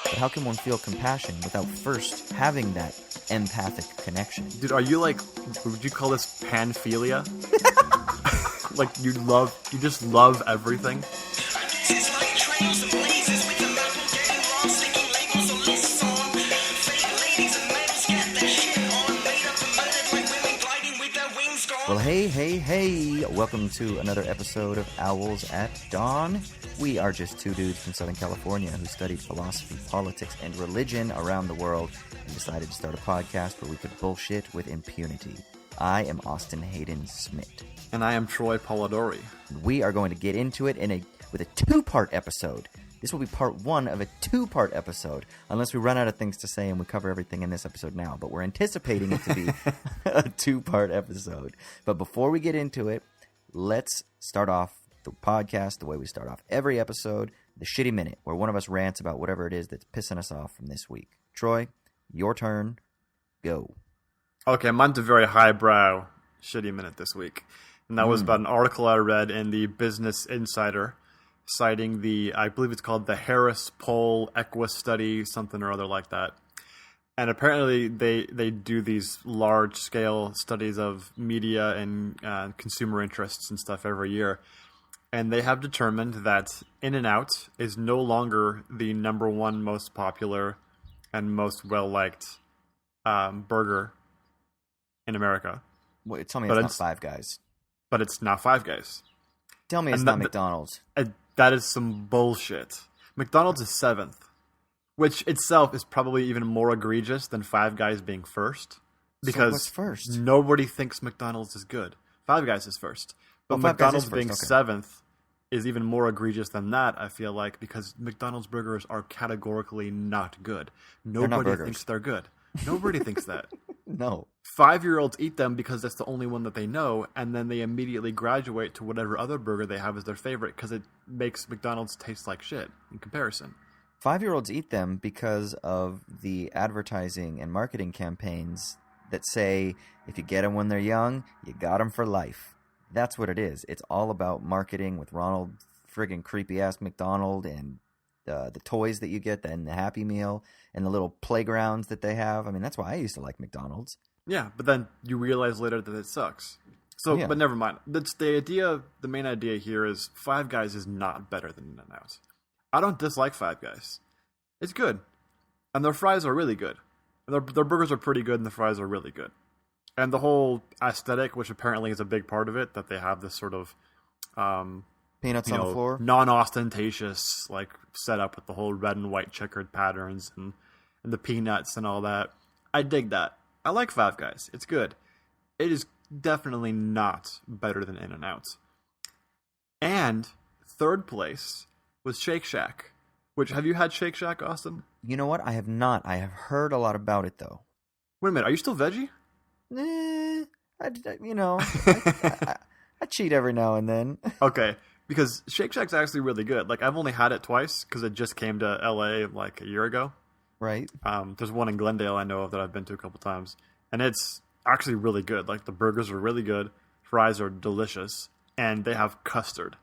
But how can one feel compassion without first having that empathic connection? Dude, are you like, would you call this Pan-feelia? Like you just love everything? Well, hey, welcome to another episode of Owls at Dawn. We are just two dudes from Southern California who studied philosophy, politics, and religion around the world and decided to start a podcast where we could bullshit with impunity. I am Austin Hayden Smith. And I am Troy Polidori. We are going to get into it with a two-part episode. This will be part one of a two-part episode, unless we run out of things to say and we cover everything in this episode now. But we're anticipating it to be a two-part episode. But before we get into it, let's start off the podcast the way we start off every episode, the Shitty Minute, where one of us rants about whatever it is that's pissing us off from this week. Troy, your turn. Go. Okay, mine's a very highbrow Shitty Minute this week. And that was about an article I read in the Business Insider, citing I believe it's called the Harris Poll Equus Study, something or other like that. And apparently they do these large-scale studies of media and consumer interests and stuff every year. And they have determined that In-N-Out is no longer the number one most popular and most well-liked burger in America. Wait, tell me it's not Five Guys. But it's not Five Guys. Tell me it's not McDonald's. That is some bullshit. McDonald's is 7th, which itself is probably even more egregious than Five Guys being first. Because so what's first? Nobody thinks McDonald's is good. Five Guys is first. But McDonald's being 7th is even more egregious than that, I feel like, because McDonald's burgers are categorically not good. Nobody thinks they're good. Nobody thinks that. No. 5-year-olds eat them because that's the only one that they know, and then they immediately graduate to whatever other burger they have as their favorite because it makes McDonald's taste like shit in comparison. 5-year-olds eat them because of the advertising and marketing campaigns that say, if you get them when they're young, you got them for life. That's what it is. It's all about marketing with Ronald friggin' creepy-ass McDonald and the toys that you get and the Happy Meal and the little playgrounds that they have. I mean, that's why I used to like McDonald's. Yeah, but then you realize later that it sucks. So, yeah. But never mind. That's the main idea here is Five Guys is not better than In-N-Out. I don't dislike Five Guys. It's good. And their fries are really good. Their burgers are pretty good and the fries are really good. And the whole aesthetic, which apparently is a big part of it, that they have this sort of peanuts on the floor, non-ostentatious like setup with the whole red and white checkered patterns and the peanuts and all that. I dig that. I like Five Guys. It's good. It is definitely not better than In-N-Out. And third place was Shake Shack. Which, have you had Shake Shack, Austin? You know what? I have not. I have heard a lot about it, though. Wait a minute. Are you still veggie? I cheat every now and then. Okay. Because Shake Shack's actually really good. Like, I've only had it twice because it just came to LA like a year ago. Right. There's one in Glendale I know of that I've been to a couple times. And it's actually really good. Like, the burgers are really good. Fries are delicious. And they have custard.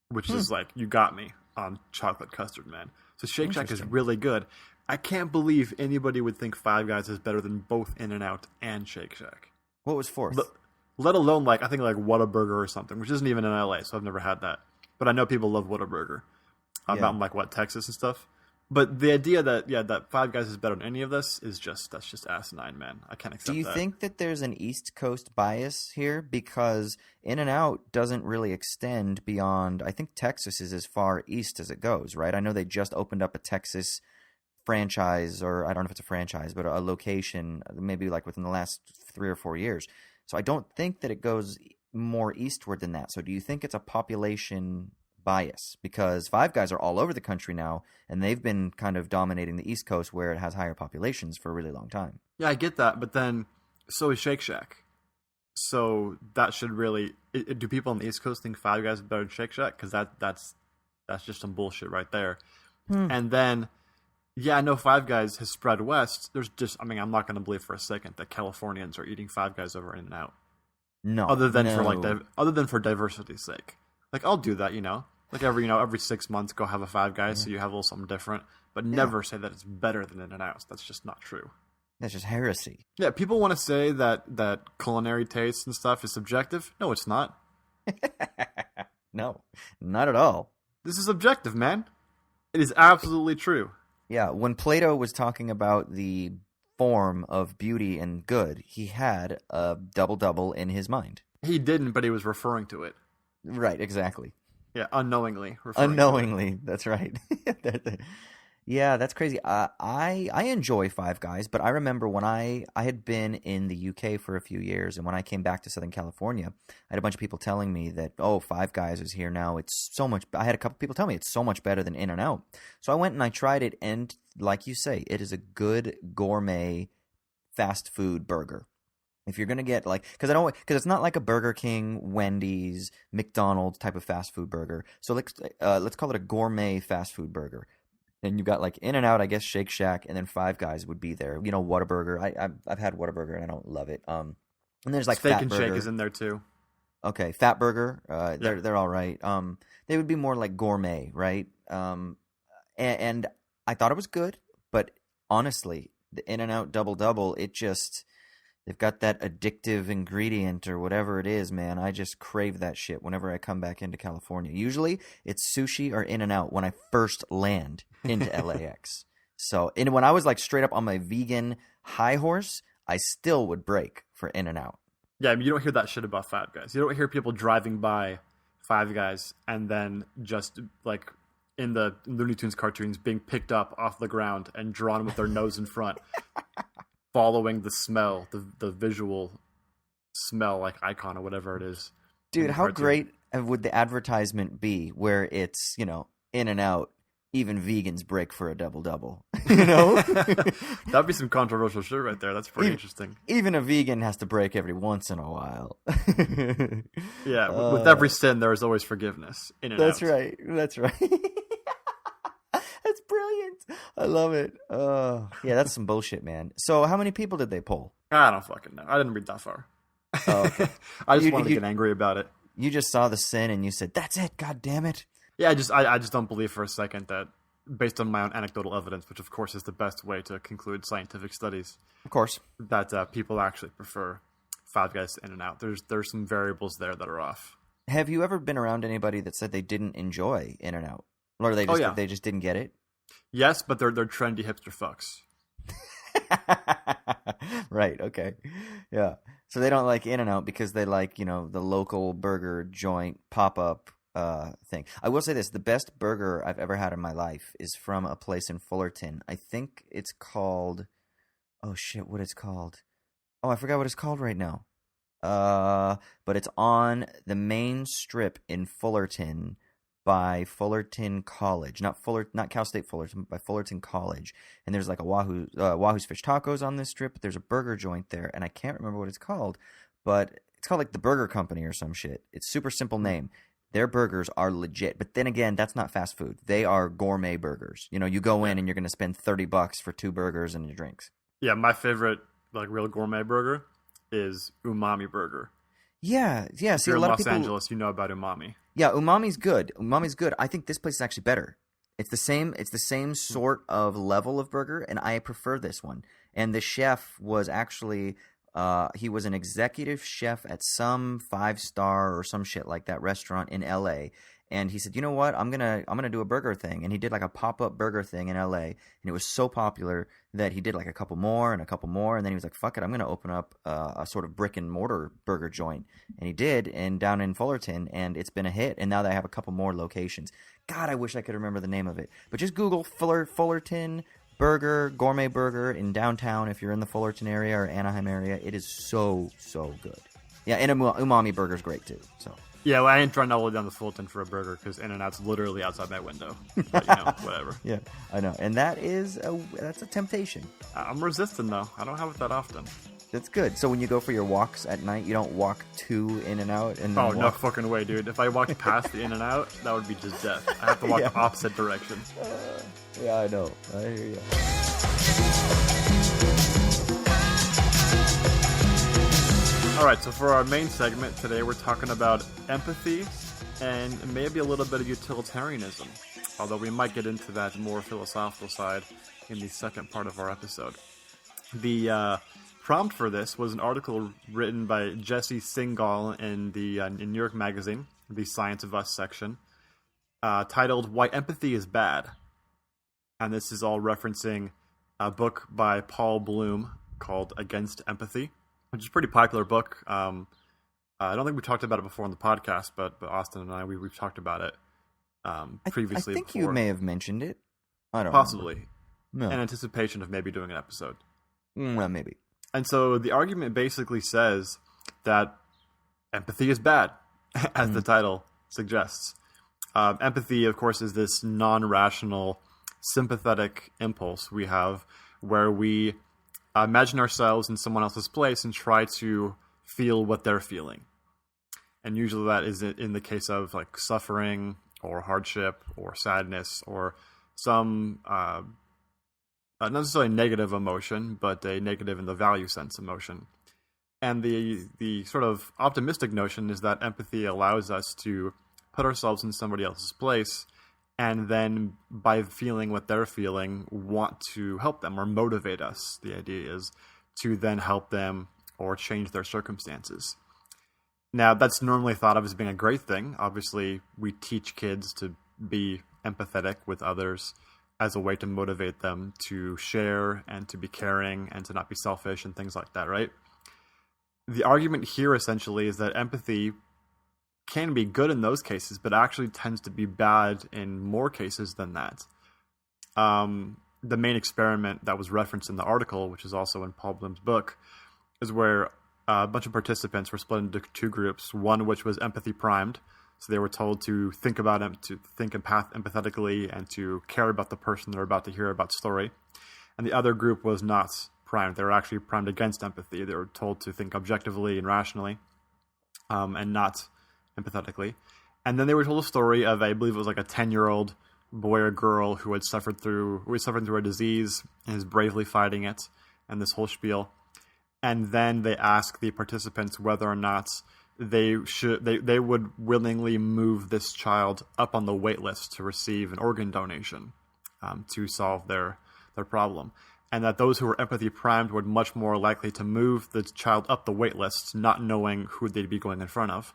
Which is like, you got me on chocolate custard, man. So Shake Shack is really good. I can't believe anybody would think Five Guys is better than both In-N-Out and Shake Shack. What was fourth? Let alone, I think Whataburger or something, which isn't even in LA, so I've never had that. But I know people love Whataburger. Out in, Texas and stuff. But the idea that Five Guys is better than any of this that's just asinine, man. I can't accept that. Do you think that there's an East Coast bias here? Because In-N-Out doesn't really extend beyond, I think Texas is as far east as it goes, right? I know they just opened up a Texas franchise, or I don't know if it's a franchise, but a location maybe within the last 3 or 4 years. So I don't think that it goes more eastward than that. So do you think it's a population bias? Because Five Guys are all over the country now, and they've been kind of dominating the East Coast where it has higher populations for a really long time. Yeah, I get that, but then so is Shake Shack. So that should really... do people on the East Coast think Five Guys is better than Shake Shack? Because that's just some bullshit right there. And then... Yeah, I know Five Guys has spread west. There's just, I'm not going to believe for a second that Californians are eating Five Guys over In-N-Out. No. Other than for diversity's sake. I'll do that, Like every 6 months, go have a Five Guys, so you have a little something different. But never say that it's better than In-N-Out. That's just not true. That's just heresy. Yeah, people want to say that culinary taste and stuff is subjective. No, it's not. No, not at all. This is objective, man. It is absolutely true. Yeah, when Plato was talking about the form of beauty and good, he had a double-double in his mind. He didn't, but he was referring to it. Right, exactly. Yeah, unknowingly. Unknowingly, that's right. Yeah, that's crazy. I enjoy Five Guys, but I remember when I had been in the UK for a few years, and when I came back to Southern California, I had a bunch of people telling me that, oh, Five Guys is here now. It's so much. I had a couple people tell me it's so much better than In-N-Out. So I went and I tried it, and like you say, it is a good gourmet fast food burger. If you're gonna get because it's not like a Burger King, Wendy's, McDonald's type of fast food burger. So let's call it a gourmet fast food burger. And you've got like In-N-Out, I guess, Shake Shack, and then Five Guys would be there. You know, Whataburger. I've had Whataburger and I don't love it. And there's like Steak and Fatburger. Shake is in there too. Okay, Fatburger. They're all right. They would be more like gourmet, right? And I thought it was good, but honestly, the In-N-Out Double Double, they've got that addictive ingredient or whatever it is, man. I just crave that shit whenever I come back into California. Usually it's sushi or In-N-Out when I first land into LAX. So, and when I was like straight up on my vegan high horse, I still would break for In-N-Out. Yeah, I mean, you don't hear that shit about Five Guys. You don't hear people driving by Five Guys and then just like in the Looney Tunes cartoons being picked up off the ground and drawn with their nose in front. Following the smell, the visual smell, like icon or whatever it is. Dude, how great would the advertisement be where it's, In-N-Out, even vegans break for a double-double, That'd be some controversial shit right there. That's pretty interesting. Even a vegan has to break every once in a while. Yeah, with every sin, there is always forgiveness. That's right. That's right. That's brilliant. I love it. Yeah, that's some bullshit, man. So how many people did they poll? I don't fucking know. I didn't read that far. Oh, okay. I just wanted to get angry about it. You just saw the sin and you said, that's it, god damn it. Yeah, I just don't believe for a second that, based on my own anecdotal evidence, which of course is the best way to conclude scientific studies, of course, that people actually prefer Five Guys to In-N-Out. There's some variables there that are off. Have you ever been around anybody that said they didn't enjoy In-N-Out? Or they just didn't get it? Yes, but they're trendy hipster fucks. Right, okay. Yeah. So they don't like In-N-Out because they like, the local burger joint pop-up thing. I will say this, the best burger I've ever had in my life is from a place in Fullerton. I think it's called, oh shit, what it's called? Oh, I forgot what it's called right now. But it's on the main strip in Fullerton by Fullerton College, not Cal State Fullerton, but by Fullerton College. And there's like a Wahoo's Fish Tacos on this strip. There's a burger joint there, and I can't remember what it's called, but it's called like the Burger Company or some shit. It's super simple name. Their burgers are legit, but then again, that's not fast food. They are gourmet burgers. You go in and you're going to spend $30 for 2 burgers and your drinks. Yeah, my favorite like real gourmet burger is Umami Burger. Yeah. See, if you're a lot in of Los people... Angeles, you know about Umami. Yeah, Umami's good. I think this place is actually better. It's the same sort of level of burger, and I prefer this one. And the chef was actually he was an executive chef at some 5-star or some shit like that restaurant in LA. And he said, "You know what? I'm gonna do a burger thing." And he did like a pop-up burger thing in LA, and it was so popular that he did like a couple more, and then he was like, "Fuck it, I'm gonna open up a sort of brick and mortar burger joint." And he did, and down in Fullerton, and it's been a hit. And now they have a couple more locations. God, I wish I could remember the name of it. But just Google Fullerton Burger, gourmet burger in downtown if you're in the Fullerton area or Anaheim area. It is so good. Yeah, and Umami Burger's great too. So. Yeah, well, I ain't trying to all the way down to Fulton for a burger because In-N-Out's literally outside my window. But, whatever. Yeah, I know. And that's a temptation. I'm resisting, though. I don't have it that often. That's good. So when you go for your walks at night, you don't walk to In-N-Out? No fucking way, dude. If I walked past the In-N-Out, that would be just death. I have to walk the opposite direction. Yeah, I know. I hear you. All right, so for our main segment today, we're talking about empathy and maybe a little bit of utilitarianism, although we might get into that more philosophical side in the second part of our episode. The prompt for this was an article written by Jesse Singal in the in New York Magazine, the Science of Us section, titled "Why Empathy is Bad." And this is all referencing a book by Paul Bloom called Against Empathy, which is a pretty popular book. I don't think we talked about it before on the podcast, but Austin and I, we've talked about it previously. I think before. you may have mentioned it. I don't Possibly. No. In anticipation of maybe doing an episode. Well, maybe. And so the argument basically says that empathy is bad, as the title suggests. Empathy, of course, is this non-rational, sympathetic impulse we have where we imagine ourselves in someone else's place and try to feel what they're feeling. And usually that is in the case of like suffering or hardship or sadness or some not necessarily negative emotion, but a negative in the value sense emotion. And the sort of optimistic notion is that empathy allows us to put ourselves in somebody else's place and then by feeling what they're feeling, want to help them or motivate us. The idea is to then help them or change their circumstances. Now, that's normally thought of as being a great thing. Obviously, we teach kids to be empathetic with others as a way to motivate them to share and to be caring and to not be selfish and things like that, right? The argument here essentially is that empathy can be good in those cases, but actually tends to be bad in more cases than that. The main experiment that was referenced in the article, which is also in Paul Bloom's book, is where a bunch of participants were split into two groups. One which was empathy primed, so they were told to think about it, to think empathetically, and to care about the person they're about to hear about story. And the other group was not primed; they were actually primed against empathy. They were told to think objectively and rationally, and not empathetically. And then they were told a story of, I believe it was like a 10-year-old boy or girl who was suffering through a disease and is bravely fighting it, and this whole spiel. And then they ask the participants whether or not they would willingly move this child up on the wait list to receive an organ donation to solve their problem. And that those who were empathy primed were much more likely to move the child up the wait list, not knowing who they'd be going in front of.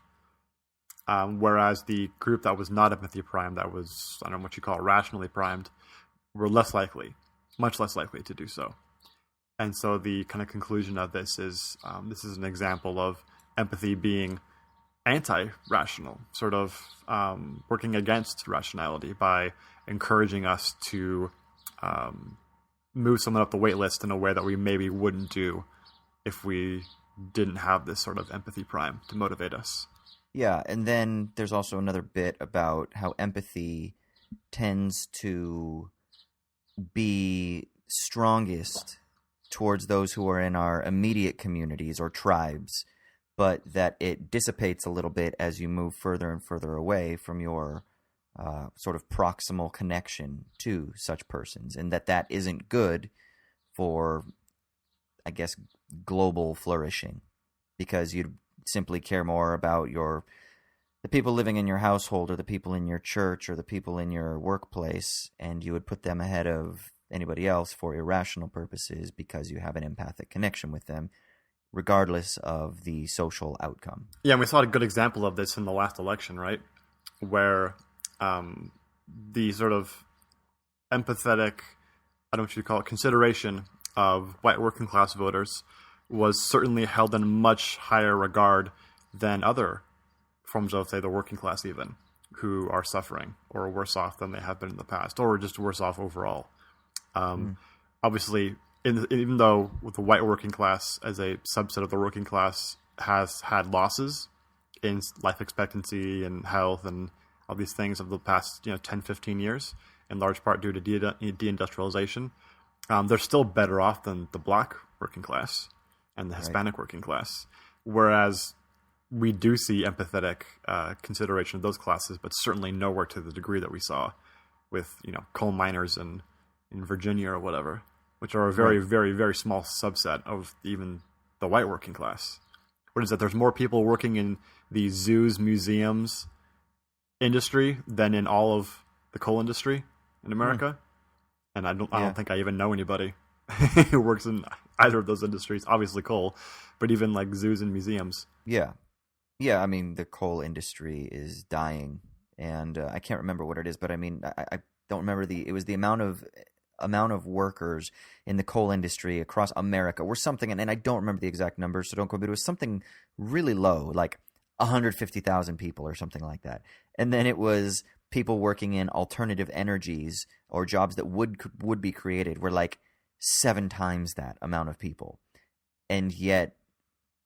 Whereas the group that was not empathy primed, that was, I don't know what you call it, rationally primed, were much less likely to do so. And so the kind of conclusion of this is an example of empathy being anti-rational, sort of working against rationality by encouraging us to move someone up the wait list in a way that we maybe wouldn't do if we didn't have this sort of empathy prime to motivate us. Yeah, and then there's also another bit about how empathy tends to be strongest towards those who are in our immediate communities or tribes, but that it dissipates a little bit as you move further and further away from your sort of proximal connection to such persons, and that isn't good for, I guess, global flourishing, because you'd simply care more about the people living in your household or the people in your church or the people in your workplace, and you would put them ahead of anybody else for irrational purposes because you have an empathic connection with them, regardless of the social outcome. Yeah, and we saw a good example of this in the last election, right? Where the sort of empathetic, I don't know what you call it, consideration of white working class voters was certainly held in much higher regard than other forms of, say, the working class even, who are suffering or worse off than they have been in the past, or just worse off overall. Obviously, even though the white working class as a subset of the working class has had losses in life expectancy and health and all these things of the past 10, 15 years, in large part due to deindustrialization, they're still better off than the black working class and the Hispanic working class. Whereas we do see empathetic consideration of those classes, but certainly nowhere to the degree that we saw with coal miners in Virginia or whatever, which are a very, very, very small subset of even the white working class. What is that? There's more people working in the zoos, museums, industry than in all of the coal industry in America. And I don't think I even know anybody who works in either of those industries. Obviously coal, but even like zoos and museums. Yeah. Yeah, I mean, the coal industry is dying, and I can't remember what it is, but I mean, I don't remember it was the amount of workers in the coal industry across America or something, and I don't remember the exact numbers, so don't quote me, but it was something really low, like 150,000 people or something like that. And then it was people working in alternative energies or jobs that would be created were like 7 times that amount of people. And yet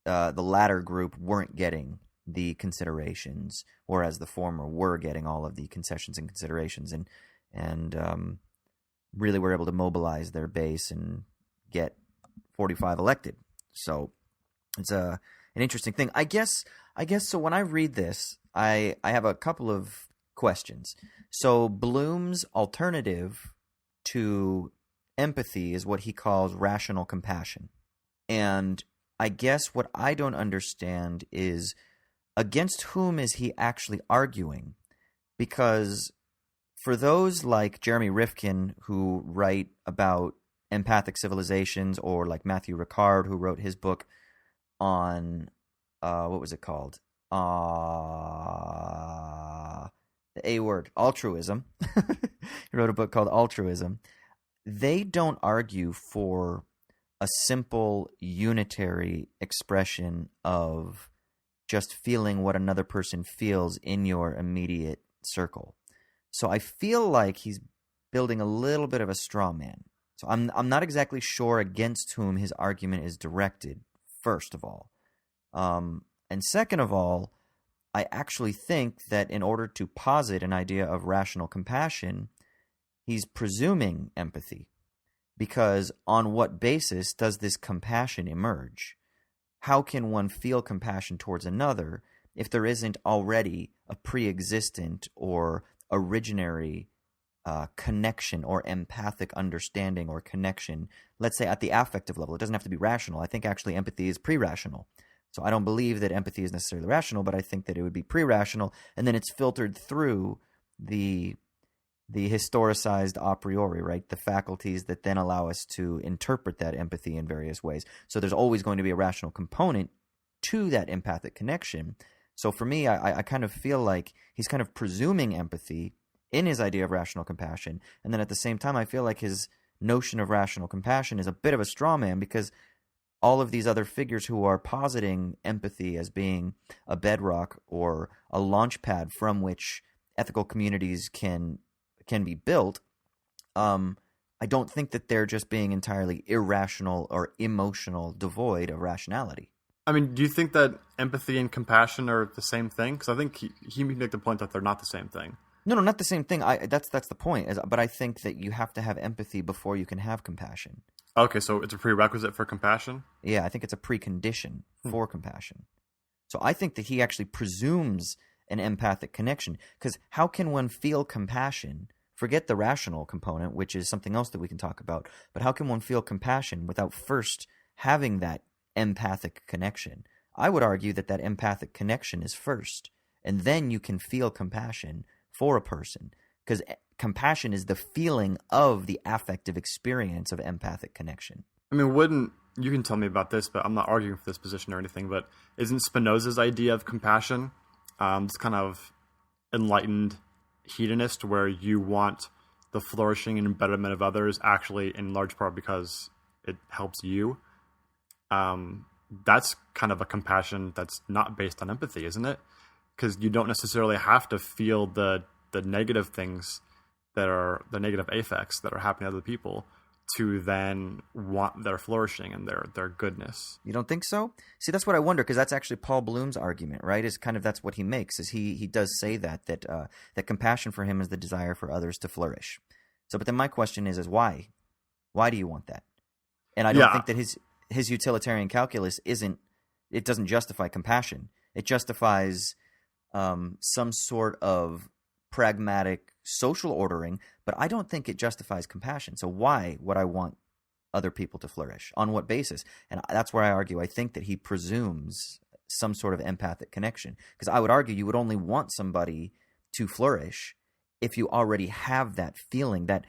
the latter group weren't getting the considerations, whereas the former were getting all of the concessions and considerations, and really were able to mobilize their base and get 45 elected. So it's an interesting thing. I guess. So when I read this, I have a couple of questions. So Bloom's alternative to empathy is what he calls rational compassion, and I guess what I don't understand is against whom is he actually arguing? Because for those like Jeremy Rifkin who write about empathic civilizations, or like Matthew Ricard who wrote his book on, what was it called? The A word, altruism. He wrote a book called Altruism. They don't argue for a simple unitary expression of just feeling what another person feels in your immediate circle. So I feel like he's building a little bit of a straw man. So I'm not exactly sure against whom his argument is directed, first of all. And second of all, I actually think that in order to posit an idea of rational compassion, he's presuming empathy. Because on what basis does this compassion emerge? How can one feel compassion towards another if there isn't already a pre-existent or originary connection or empathic understanding or connection, let's say at the affective level? It doesn't have to be rational. I think actually empathy is pre-rational. So I don't believe that empathy is necessarily rational, but I think that it would be pre-rational, and then it's filtered through the historicized a priori, right? The faculties that then allow us to interpret that empathy in various ways. So there's always going to be a rational component to that empathic connection. So for me, I kind of feel like he's kind of presuming empathy in his idea of rational compassion. And then at the same time, I feel like his notion of rational compassion is a bit of a straw man, because all of these other figures who are positing empathy as being a bedrock or a launch pad from which ethical communities can be built, I don't think that they're just being entirely irrational or emotional, devoid of rationality. I mean, do you think that empathy and compassion are the same thing? Because I think he made the point that they're not the same thing. No, not the same thing. That's the point. But I think that you have to have empathy before you can have compassion. Okay, so it's a prerequisite for compassion? Yeah, I think it's a precondition for compassion. So I think that he actually presumes an empathic connection. Because how can one feel compassion? Forget the rational component, which is something else that we can talk about. But how can one feel compassion without first having that empathic connection? I would argue that empathic connection is first. And then you can feel compassion for a person. Because compassion is the feeling of the affective experience of empathic connection. I mean, you can tell me about this, but I'm not arguing for this position or anything, but isn't Spinoza's idea of compassion this kind of enlightened hedonist, where you want the flourishing and betterment of others actually in large part because it helps you? That's kind of a compassion that's not based on empathy, isn't it? Because you don't necessarily have to feel the negative things that are the negative affects that are happening to other people to then want their flourishing and their goodness. You don't think so? See, that's what I wonder, because that's actually Paul Bloom's argument, right? Is kind of that's what he makes, is he does say that compassion for him is the desire for others to flourish. So, but then my question is why? Why do you want that? And I don't think that his utilitarian calculus doesn't justify compassion. It justifies some sort of pragmatic social ordering, but I don't think it justifies compassion. So why would I want other people to flourish? On what basis? And that's where I argue. I think that he presumes some sort of empathic connection, because I would argue you would only want somebody to flourish if you already have that feeling, that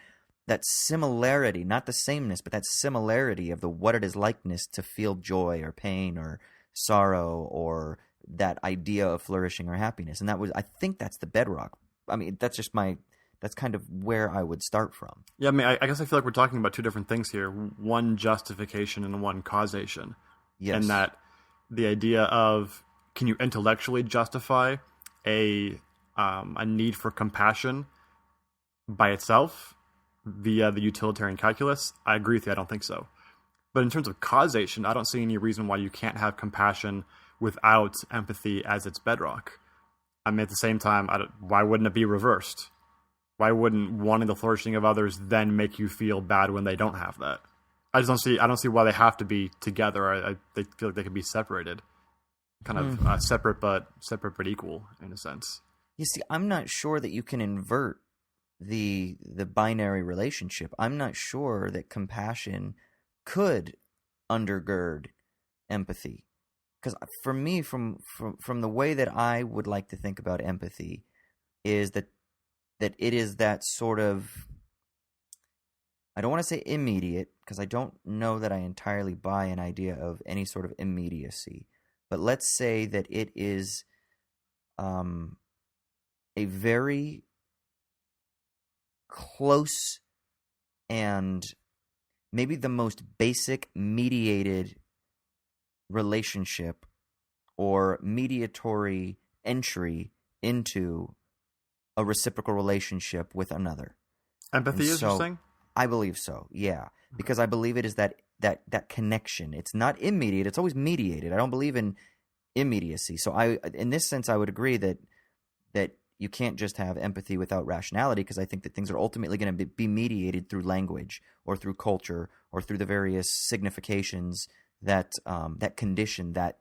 similarity, not the sameness, but that similarity of the what it is likeness to feel joy or pain or sorrow, or that idea of flourishing or happiness. And I think that's the bedrock. I mean, that's kind of where I would start from. Yeah, I mean, I guess I feel like we're talking about two different things here. One justification and one causation. Yes. And that the idea of, can you intellectually justify a need for compassion by itself via the utilitarian calculus? I agree with you. I don't think so. But in terms of causation, I don't see any reason why you can't have compassion without empathy as its bedrock. I mean, at the same time, why wouldn't it be reversed? Why wouldn't wanting the flourishing of others then make you feel bad when they don't have that? I don't see why they have to be together. They feel like they could be separated, kind of separate but equal in a sense. You see, I'm not sure that you can invert the binary relationship. I'm not sure that compassion could undergird empathy, because for me, from the way that I would like to think about empathy, is that it is that sort of, I don't want to say immediate, because I don't know that I entirely buy an idea of any sort of immediacy, but let's say that it is a very close and maybe the most basic mediated relationship or mediatory entry into a reciprocal relationship with another. Empathy is, you're saying? I believe so, yeah. Because I believe it is that connection. It's not immediate, it's always mediated. I don't believe in immediacy. So in this sense, I would agree that you can't just have empathy without rationality, because I think that things are ultimately going to be mediated through language or through culture or through the various significations that condition that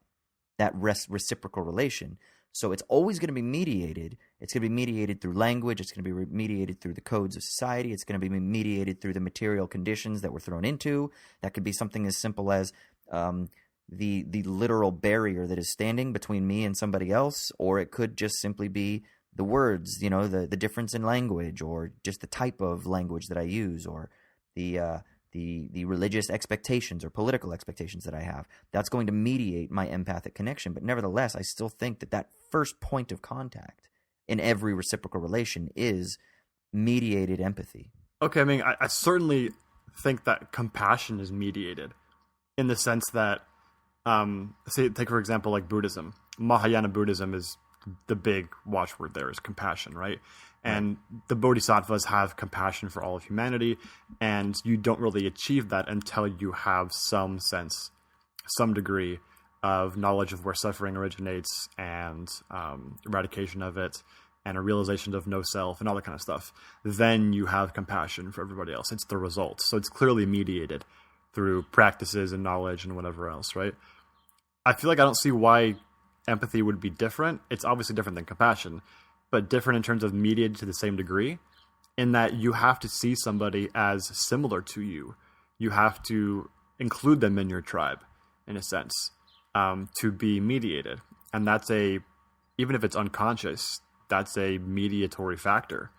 reciprocal relation. So it's always going to be mediated. It's going to be mediated through language. It's going to be mediated through the codes of society. It's going to be mediated through the material conditions that we're thrown into. That could be something as simple as the literal barrier that is standing between me and somebody else, or it could just simply be the words, the difference in language, or just the type of language that I use, or the religious expectations or political expectations that I have. That's going to mediate my empathic connection. But nevertheless, I still think that first point of contact in every reciprocal relation is mediated empathy. Okay, I mean, I certainly think that compassion is mediated in the sense that, take for example, like Buddhism. Mahayana Buddhism is the big watchword there is compassion, right? And the bodhisattvas have compassion for all of humanity, and you don't really achieve that until you have some sense, some degree of knowledge of where suffering originates, and eradication of it, and a realization of no self, and all that kind of stuff. Then you have compassion for everybody else. It's the result. So it's clearly mediated through practices and knowledge and whatever else, right? I feel like I don't see why empathy would be different. It's obviously different than compassion, but different in terms of mediated to the same degree, in that you have to see somebody as similar to you. You have to include them in your tribe, in a sense, to be mediated. And that's even if it's unconscious, that's a mediatory factor.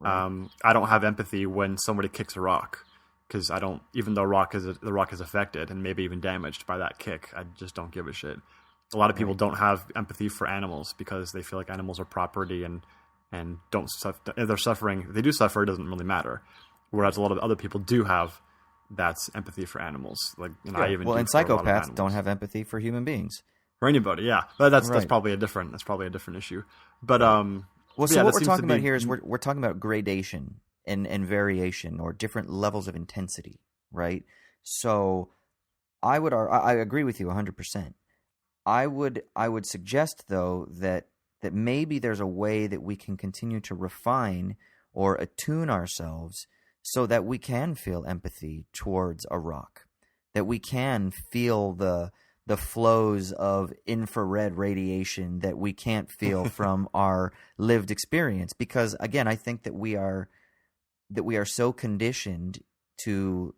Right. I don't have empathy when somebody kicks a rock, because even though the rock is affected and maybe even damaged by that kick, I just don't give a shit. A lot of people don't have empathy for animals because they feel like animals are property and don't suffer. If they're suffering, if they do suffer, it doesn't really matter. Whereas a lot of other people do have that's empathy for animals. Like, and psychopaths don't have empathy for human beings. For anybody, yeah. But that's probably a different issue. But so what we're talking about here is we're talking about gradation and variation, or different levels of intensity, right? So I agree with you 100%. I would suggest, though, that maybe there's a way that we can continue to refine or attune ourselves so that we can feel empathy towards a rock, that we can feel the flows of infrared radiation that we can't feel from our lived experience. Because, again, I think that we are so conditioned to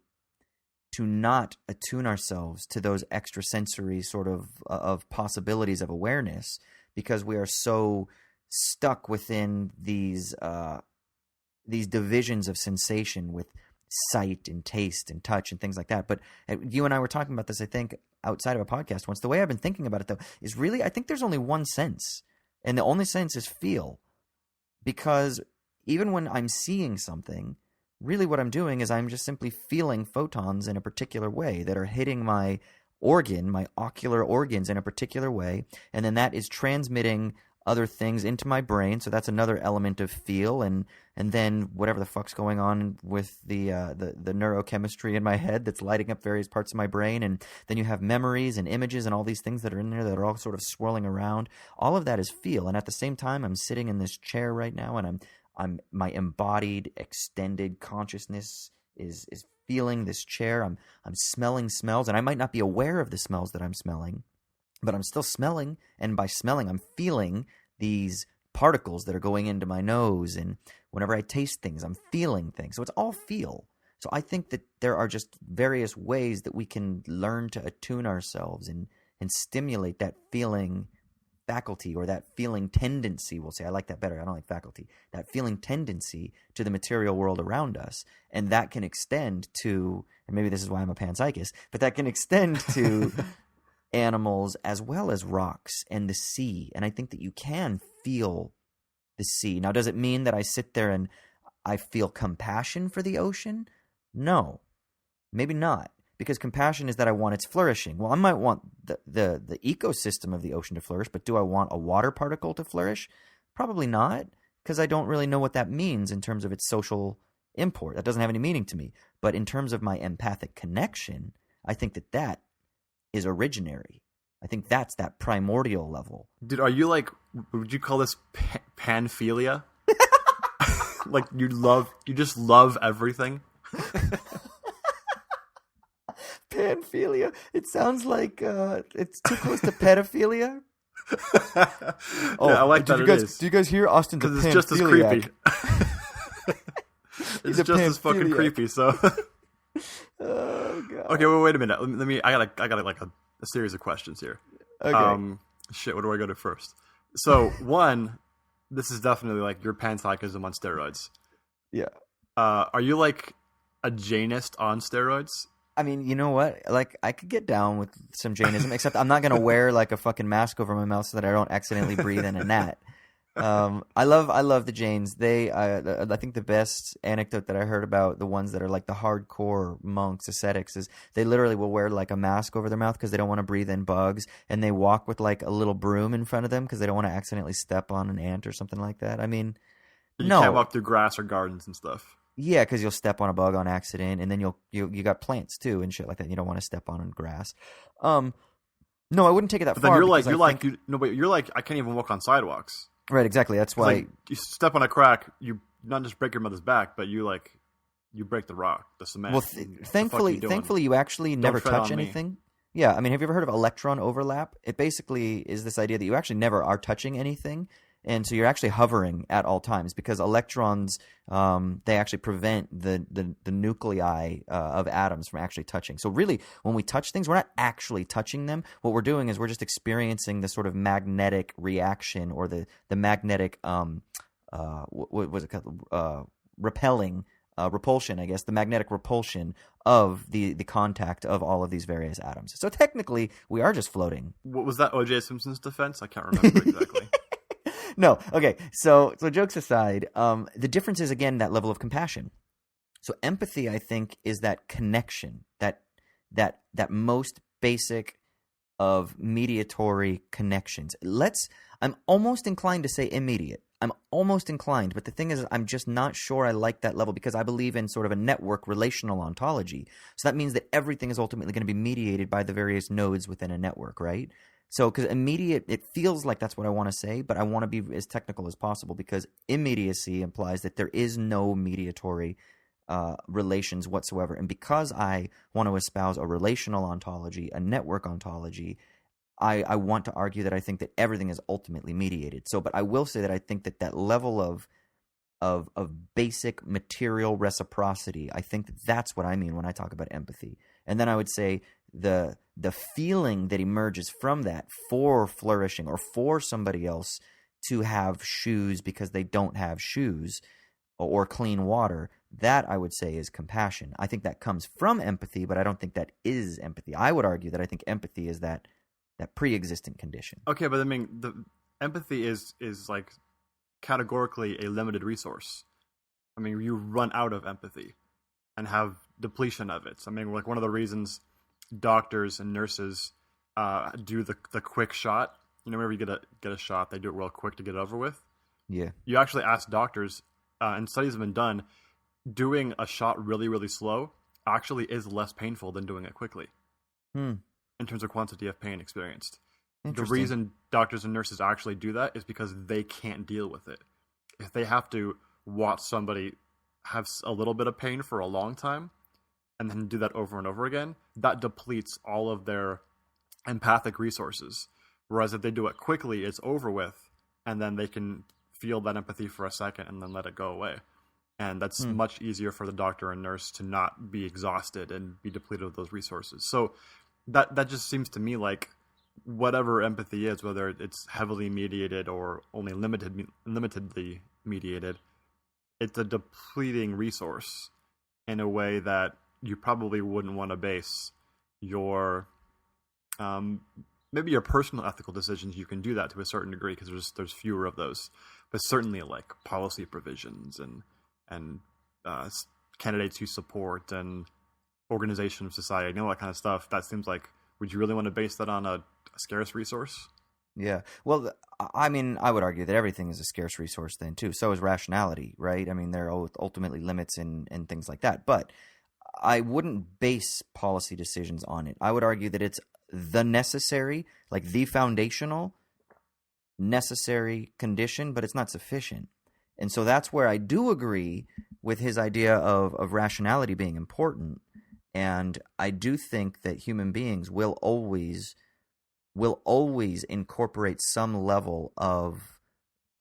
not attune ourselves to those extrasensory sort of possibilities of awareness, because we are so stuck within these divisions of sensation with sight and taste and touch and things like that. But you and I were talking about this, I think, outside of a podcast once. The way I've been thinking about it, though, is really, I think there's only one sense, and the only sense is feel. Because even when I'm seeing something, really what I'm doing is I'm just simply feeling photons in a particular way that are hitting my organ, my ocular organs in a particular way, and then that is transmitting other things into my brain. So that's another element of feel, and then whatever the fuck's going on with the neurochemistry in my head that's lighting up various parts of my brain, and then you have memories and images and all these things that are in there that are all sort of swirling around. All of that is feel, and at the same time, I'm sitting in this chair right now, and I'm my embodied, extended consciousness is feeling this chair. I'm smelling smells, and I might not be aware of the smells that I'm smelling, but I'm still smelling, and by smelling, I'm feeling these particles that are going into my nose, and whenever I taste things, I'm feeling things. So it's all feel. So I think that there are just various ways that we can learn to attune ourselves and stimulate that feeling faculty, or that feeling tendency, we'll say. I like that better. I don't like faculty. That feeling tendency to the material world around us. And that can extend to, and maybe this is why I'm a panpsychist, but that can extend to animals as well as rocks and the sea. And I think that you can feel the sea. Now, does it mean that I sit there and I feel compassion for the ocean? No, maybe not. Because compassion is that I want its flourishing. Well, I might want the ecosystem of the ocean to flourish, but do I want a water particle to flourish? Probably not, because I don't really know what that means in terms of its social import. That doesn't have any meaning to me. But in terms of my empathic connection, I think that is originary. I think that's that primordial level. Dude, are you like, would you call this Pan-feelia? Like you just love everything? Pan-feelia. It sounds like it's too close to pedophilia. Oh, yeah, I like that. Do you guys hear Austin's a Because it's just as creepy. It's just as fucking creepy. So. Oh god. Okay, well, wait a minute. Let me. I got like a series of questions here. Okay. Shit. Where do I go to first? So one, this is definitely like your panpsychism on steroids. Yeah. Are you like a Jainist on steroids? I mean, you know what? Like, I could get down with some Jainism, except I'm not going to wear like a fucking mask over my mouth so that I don't accidentally breathe in a gnat. I love the Jains. They, I think the best anecdote that I heard about the ones that are like the hardcore monks, ascetics, is they literally will wear like a mask over their mouth because they don't want to breathe in bugs, and they walk with like a little broom in front of them because they don't want to accidentally step on an ant or something like that. I mean, you can't walk through grass or gardens and stuff. Yeah, because you'll step on a bug on accident, and then you got plants too and shit like that. You don't want to step on grass. No, I wouldn't take it that but far. But you're like I can't even walk on sidewalks. Right, exactly. That's why like, you step on a crack, you not just break your mother's back, but you break the rock, the cement. Well, thankfully, you actually never touch anything. Yeah, I mean, have you ever heard of electron overlap? It basically is this idea that you actually never are touching anything. And so you're actually hovering at all times because electrons, they actually prevent the nuclei of atoms from actually touching. So really, when we touch things, we're not actually touching them. What we're doing is we're just experiencing the sort of magnetic reaction, or the magnetic, what was it called? Repulsion, I guess, the magnetic repulsion of the contact of all of these various atoms. So technically, we are just floating. What was that O.J. Simpson's defense? I can't remember exactly. No, okay. So jokes aside, the difference is, again, that level of compassion. So empathy, I think, is that connection, that most basic of mediatory connections. I'm almost inclined to say immediate. I'm almost inclined, but the thing is, I'm just not sure I like that level because I believe in sort of a network relational ontology. So that means that everything is ultimately going to be mediated by the various nodes within a network, right? So, because immediate, it feels like that's what I want to say, but I want to be as technical as possible because immediacy implies that there is no mediatory relations whatsoever. And because I want to espouse a relational ontology, a network ontology, I want to argue that I think that everything is ultimately mediated. So, but I will say that I think that level of basic material reciprocity, I think that's what I mean when I talk about empathy. And then I would say the feeling that emerges from that for flourishing or for somebody else to have shoes because they don't have shoes or clean water. That, I would say, is compassion. I think that comes from empathy, but I don't think that is empathy. I would argue that I think empathy is that pre-existing condition. Okay, but I mean, the empathy is like categorically a limited resource. I mean, you run out of empathy and have depletion of it. So, I mean, like one of the reasons doctors and nurses do the quick shot. You know, whenever you get a shot, they do it real quick to get it over with. Yeah. You actually ask doctors, and studies have been done, doing a shot really, really slow actually is less painful than doing it quickly in terms of quantity of pain experienced. The reason doctors and nurses actually do that is because they can't deal with it. If they have to watch somebody have a little bit of pain for a long time and then do that over and over again, that depletes all of their empathic resources. Whereas if they do it quickly, it's over with, and then they can feel that empathy for a second and then let it go away. And that's much easier for the doctor and nurse to not be exhausted and be depleted of those resources. So that just seems to me like whatever empathy is, whether it's heavily mediated or only limitedly mediated, it's a depleting resource in a way that you probably wouldn't want to base your maybe your personal ethical decisions. You can do that to a certain degree because there's fewer of those, but certainly like policy provisions and candidates you support and organization of society and all that kind of stuff. That seems like, would you really want to base that on a scarce resource? Yeah. Well, I mean, I would argue that everything is a scarce resource then too. So is rationality, right? I mean, there are ultimately limits and things like that. But I wouldn't base policy decisions on it. I would argue that it's the necessary, like the foundational necessary condition, but it's not sufficient. And so that's where I do agree with his idea of rationality being important. And I do think that human beings will always incorporate some level of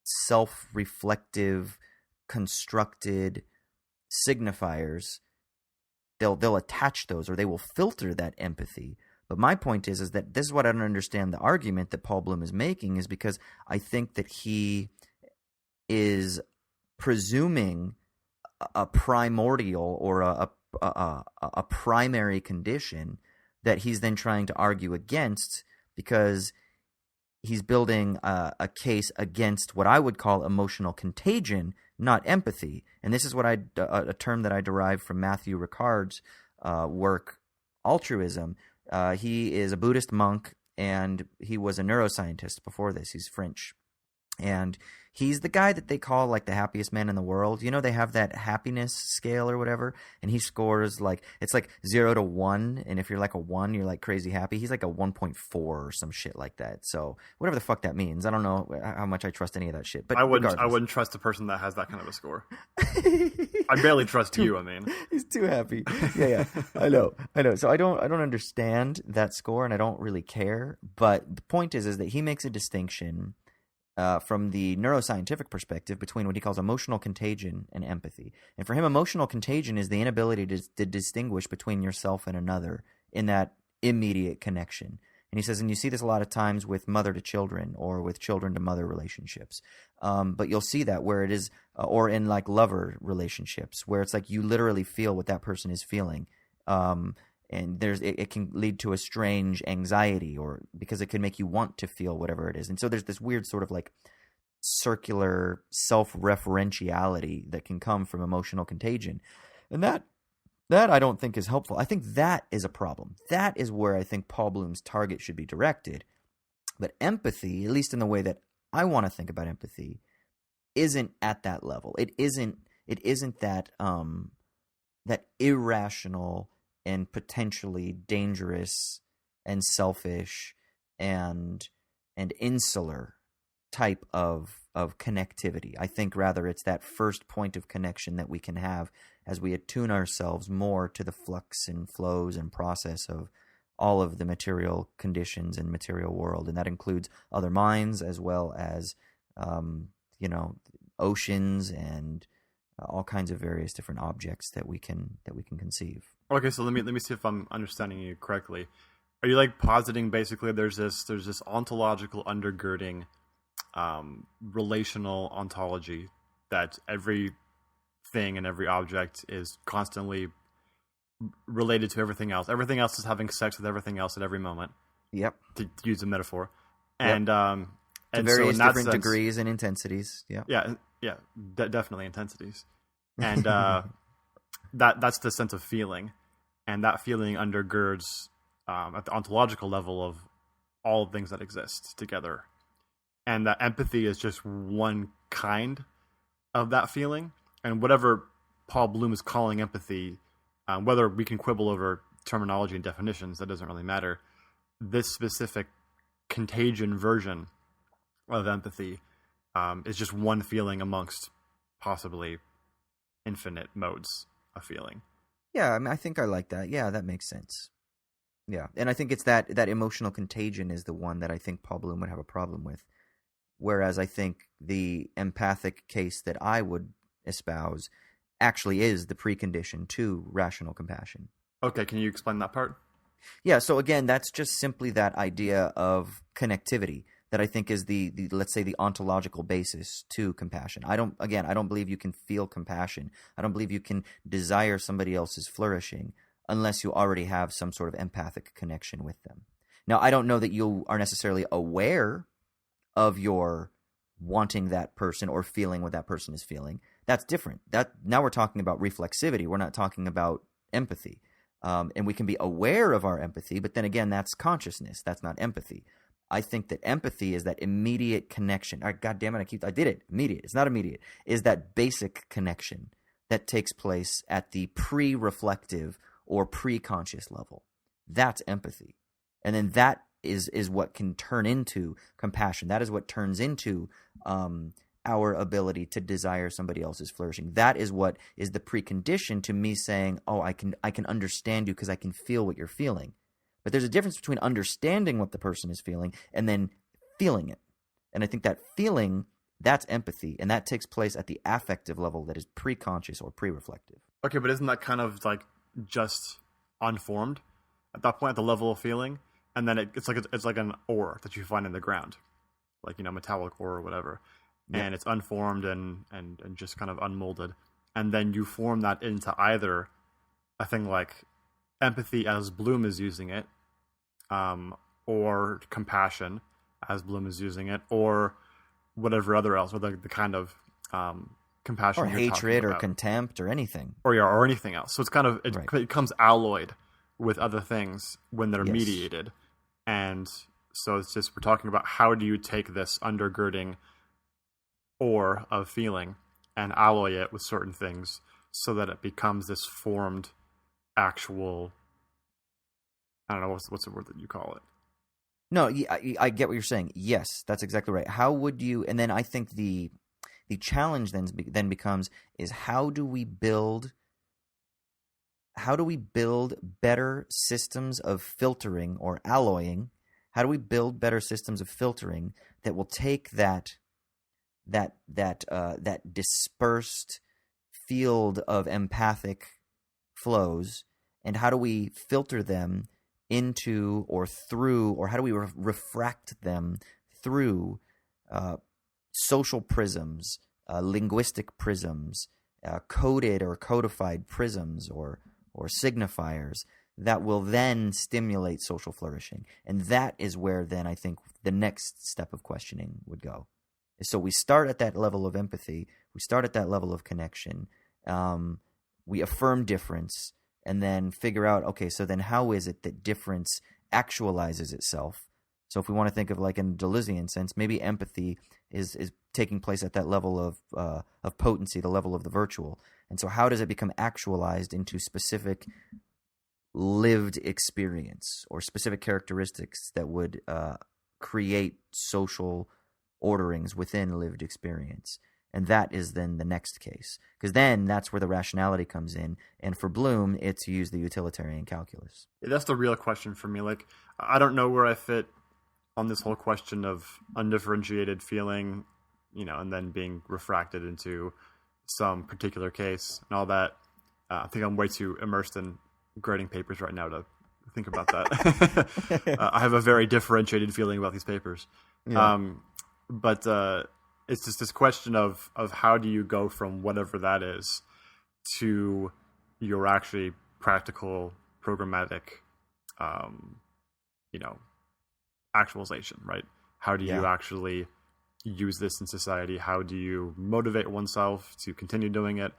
self-reflective, constructed signifiers. They'll attach those, or they will filter that empathy. But my point is that this is what I don't understand the argument that Paul Bloom is making, is because I think that he is presuming a primordial or a primary condition that he's then trying to argue against, because he's building a case against what I would call emotional contagion, not empathy. And this is what a term that I derived from Matthew Ricard's work, altruism. He is a Buddhist monk, and he was a neuroscientist before this. He's French. And he's the guy that they call like the happiest man in the world. You know, they have that happiness scale or whatever, and he scores like, it's like 0 to 1, and if you're like a 1, you're like crazy happy. He's like a 1.4 or some shit like that. So whatever the fuck that means, I don't know how much I trust any of that shit. But I wouldn't trust a person that has that kind of a score. I barely trust you. I mean, he's too happy. Yeah, I know. So I don't understand that score, and I don't really care. But the point is that he makes a distinction from the neuroscientific perspective between what he calls emotional contagion and empathy. And for him, emotional contagion is the inability to distinguish between yourself and another in that immediate connection. And he says, and you see this a lot of times with mother to children or with children to mother relationships. But you'll see that where it is, or in like lover relationships, where it's like you literally feel what that person is feeling. And it can lead to a strange anxiety, or because it can make you want to feel whatever it is. And so there's this weird sort of like circular self-referentiality that can come from emotional contagion. And that I don't think is helpful. I think that is a problem. That is where I think Paul Bloom's target should be directed. But empathy, at least in the way that I want to think about empathy, isn't at that level. It isn't that that irrational and potentially dangerous and selfish and insular type of connectivity. I think rather it's that first point of connection that we can have as we attune ourselves more to the flux and flows and process of all of the material conditions and material world. And that includes other minds as well as, oceans and all kinds of various different objects that we can conceive. Okay, so let me see if I'm understanding you correctly. Are you like positing basically there's this ontological undergirding relational ontology, that every thing and every object is constantly related to everything else. Everything else is having sex with everything else at every moment. Yep. To use a metaphor. Yep. And to and various so in that different sense, degrees and intensities. Yeah. yeah, definitely intensities. And that's the sense of feeling, and that feeling undergirds at the ontological level of all things that exist together. And that empathy is just one kind of that feeling. And whatever Paul Bloom is calling empathy, whether we can quibble over terminology and definitions, that doesn't really matter. This specific contagion version of empathy is just one feeling amongst possibly infinite modes of feeling. Yeah, I mean, I think I like that. Yeah, that makes sense. Yeah, and I think it's that emotional contagion is the one that I think Paul Bloom would have a problem with. Whereas I think the empathic case that I would espouse actually is the precondition to rational compassion. Okay, can you explain that part? Yeah, so again, that's just simply that idea of connectivity that I think is the let's say the ontological basis to compassion. I don't believe you can feel compassion. I don't believe you can desire somebody else's flourishing unless you already have some sort of empathic connection with them. Now, I don't know that you are necessarily aware of your wanting that person or feeling what that person is feeling. That's different. Now we're talking about reflexivity. We're not talking about empathy. And we can be aware of our empathy, but then again, that's consciousness. That's not empathy. I think that empathy is that immediate connection. God damn it, I did it. Immediate. It's not immediate. Is that basic connection that takes place at the pre-reflective or pre-conscious level. That's empathy. And then that is what can turn into compassion. That is what turns into our ability to desire somebody else's flourishing. That is what is the precondition to me saying, oh, I can understand you because I can feel what you're feeling. But there's a difference between understanding what the person is feeling and then feeling it. And I think that feeling, that's empathy, and that takes place at the affective level that is pre-conscious or pre-reflective. Okay, but isn't that kind of like just unformed at that point, at the level of feeling? And then it's like an ore that you find in the ground, like, metallic ore or whatever. Yep. And it's unformed and just kind of unmolded. And then you form that into either a thing like empathy as Bloom is using it, or compassion as Bloom is using it, or whatever other else, or the kind of compassion or you're hatred or about. Contempt or anything. Or anything else. So it's kind of, it becomes alloyed with other things when they're Yes. mediated. And so it's just, we're talking about how do you take this undergirding ore of feeling and alloy it with certain things so that it becomes this formed actual, I don't know, what's the word that you call it? No, I get what you're saying. Yes, that's exactly right. How would you, and then I think the challenge then becomes is how do we build better systems of filtering or alloying? How do we build better systems of filtering that will take that dispersed field of empathic flows, and how do we filter them into or through, or how do we refract them through social prisms, linguistic prisms, coded or codified prisms, or signifiers that will then stimulate social flourishing. And that is where then I think the next step of questioning would go. So we start at that level of empathy, we start at that level of connection, we affirm difference, and then figure out, okay, so then how is it that difference actualizes itself? So if we want to think of like in a Deleuzean sense, maybe empathy is taking place at that level of potency, the level of the virtual. And so how does it become actualized into specific lived experience or specific characteristics that would create social orderings within lived experience? And that is then the next case, because then that's where the rationality comes in. And for Bloom, it's to use the utilitarian calculus. That's the real question for me. Like, I don't know where I fit on this whole question of undifferentiated feeling, and then being refracted into some particular case and all that. I think I'm way too immersed in grading papers right now to think about that. I have a very differentiated feeling about these papers. Yeah. But it's just this question of how do you go from whatever that is to your actually practical programmatic, um, you know, actualization, right? How do you Yeah. actually use this in society? How do you motivate oneself to continue doing it?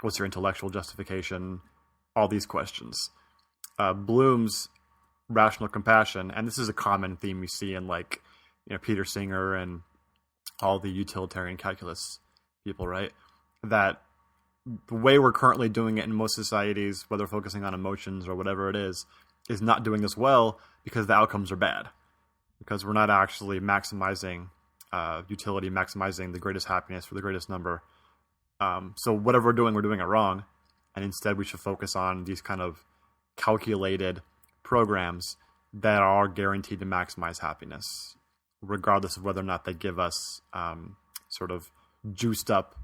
What's your intellectual justification? All these questions. Bloom's rational compassion, and this is a common theme you see in like Peter Singer and all the utilitarian calculus people, right? That the way we're currently doing it in most societies, whether focusing on emotions or whatever it is not doing this well because the outcomes are bad. Because we're not actually maximizing utility, maximizing the greatest happiness for the greatest number. So whatever we're doing it wrong. And instead we should focus on these kind of calculated programs that are guaranteed to maximize happiness, regardless of whether or not they give us sort of juiced up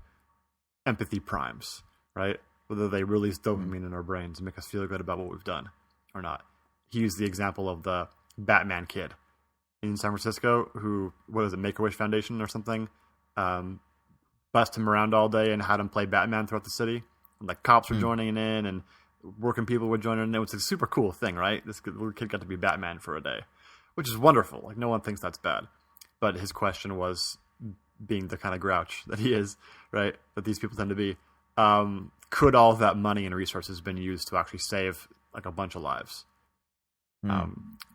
empathy primes, right? Whether they release dopamine in our brains and make us feel good about what we've done or not. He used the example of the Batman kid in San Francisco who, what is it, Make-A-Wish Foundation or something, bussed him around all day and had him play Batman throughout the city. And, like, cops were joining in and working people were joining in. It was a super cool thing, right? This little kid got to be Batman for a day, which is wonderful. Like, no one thinks that's bad. But his question was, being the kind of grouch that he is, right, that these people tend to be, could all of that money and resources been used to actually save like a bunch of lives?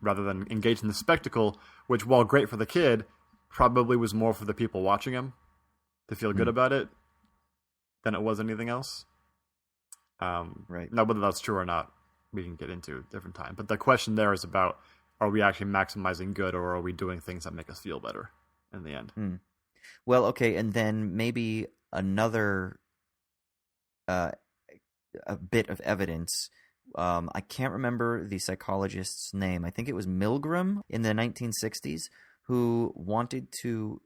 Rather than engage in the spectacle, which, while great for the kid, probably was more for the people watching him to feel good about it than it was anything else. Right. Now, whether that's true or not, we can get into a different time. But the question there is about, are we actually maximizing good, or are we doing things that make us feel better in the end? Well, okay, and then maybe another a bit of evidence. I can't remember the psychologist's name. I think it was Milgram in the 1960s, who wanted to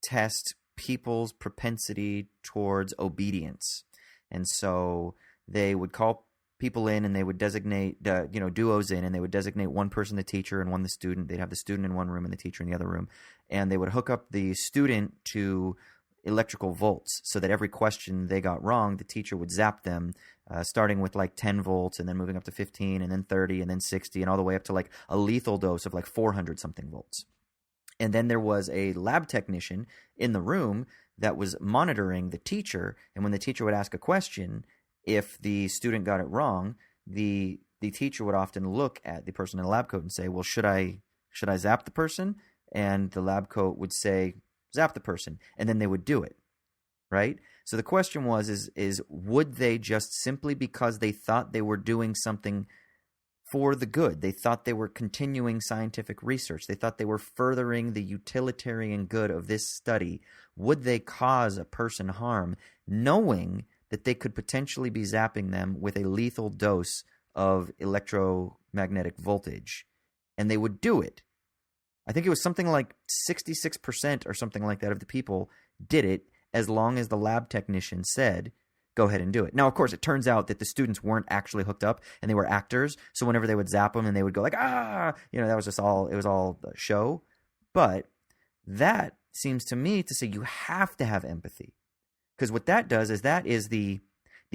test people's propensity towards obedience. And so they would call people in and they would designate, duos in, and they would designate one person the teacher and one the student. They'd have the student in one room and the teacher in the other room. And they would hook up the student to electrical volts so that every question they got wrong, the teacher would zap them, starting with like 10 volts and then moving up to 15 and then 30 and then 60 and all the way up to like a lethal dose of like 400 something volts. And then there was a lab technician in the room that was monitoring the teacher. And when the teacher would ask a question, if the student got it wrong, the teacher would often look at the person in the lab coat and say, well, should I zap the person? And the lab coat would say, zap the person. And then they would do it, right? So the question was, is would they just simply because they thought they were doing something for the good, they thought they were continuing scientific research, they thought they were furthering the utilitarian good of this study, would they cause a person harm knowing that they could potentially be zapping them with a lethal dose of electromagnetic voltage? And they would do it. I think it was something like 66% or something like that of the people did it, as long as the lab technician said, go ahead and do it. Now, of course, it turns out that the students weren't actually hooked up and they were actors. So whenever they would zap them and they would go like, that was just all, it was all a show. But that seems to me to say you have to have empathy. Because what that does is that is the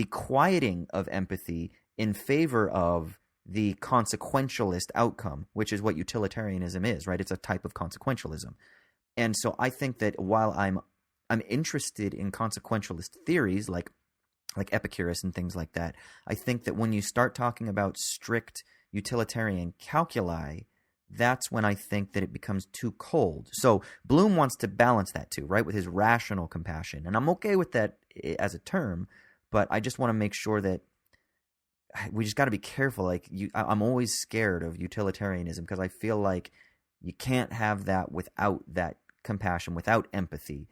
quieting of empathy in favor of the consequentialist outcome, which is what utilitarianism is, right? It's a type of consequentialism. And so I think that while I'm interested in consequentialist theories like Epicurus and things like that, I think that when you start talking about strict utilitarian calculi, that's when I think that it becomes too cold. So Bloom wants to balance that too, right, with his rational compassion. And I'm okay with that as a term, but I just want to make sure that we just got to be careful. Like I'm always scared of utilitarianism because I feel like you can't have that without that compassion, without empathy,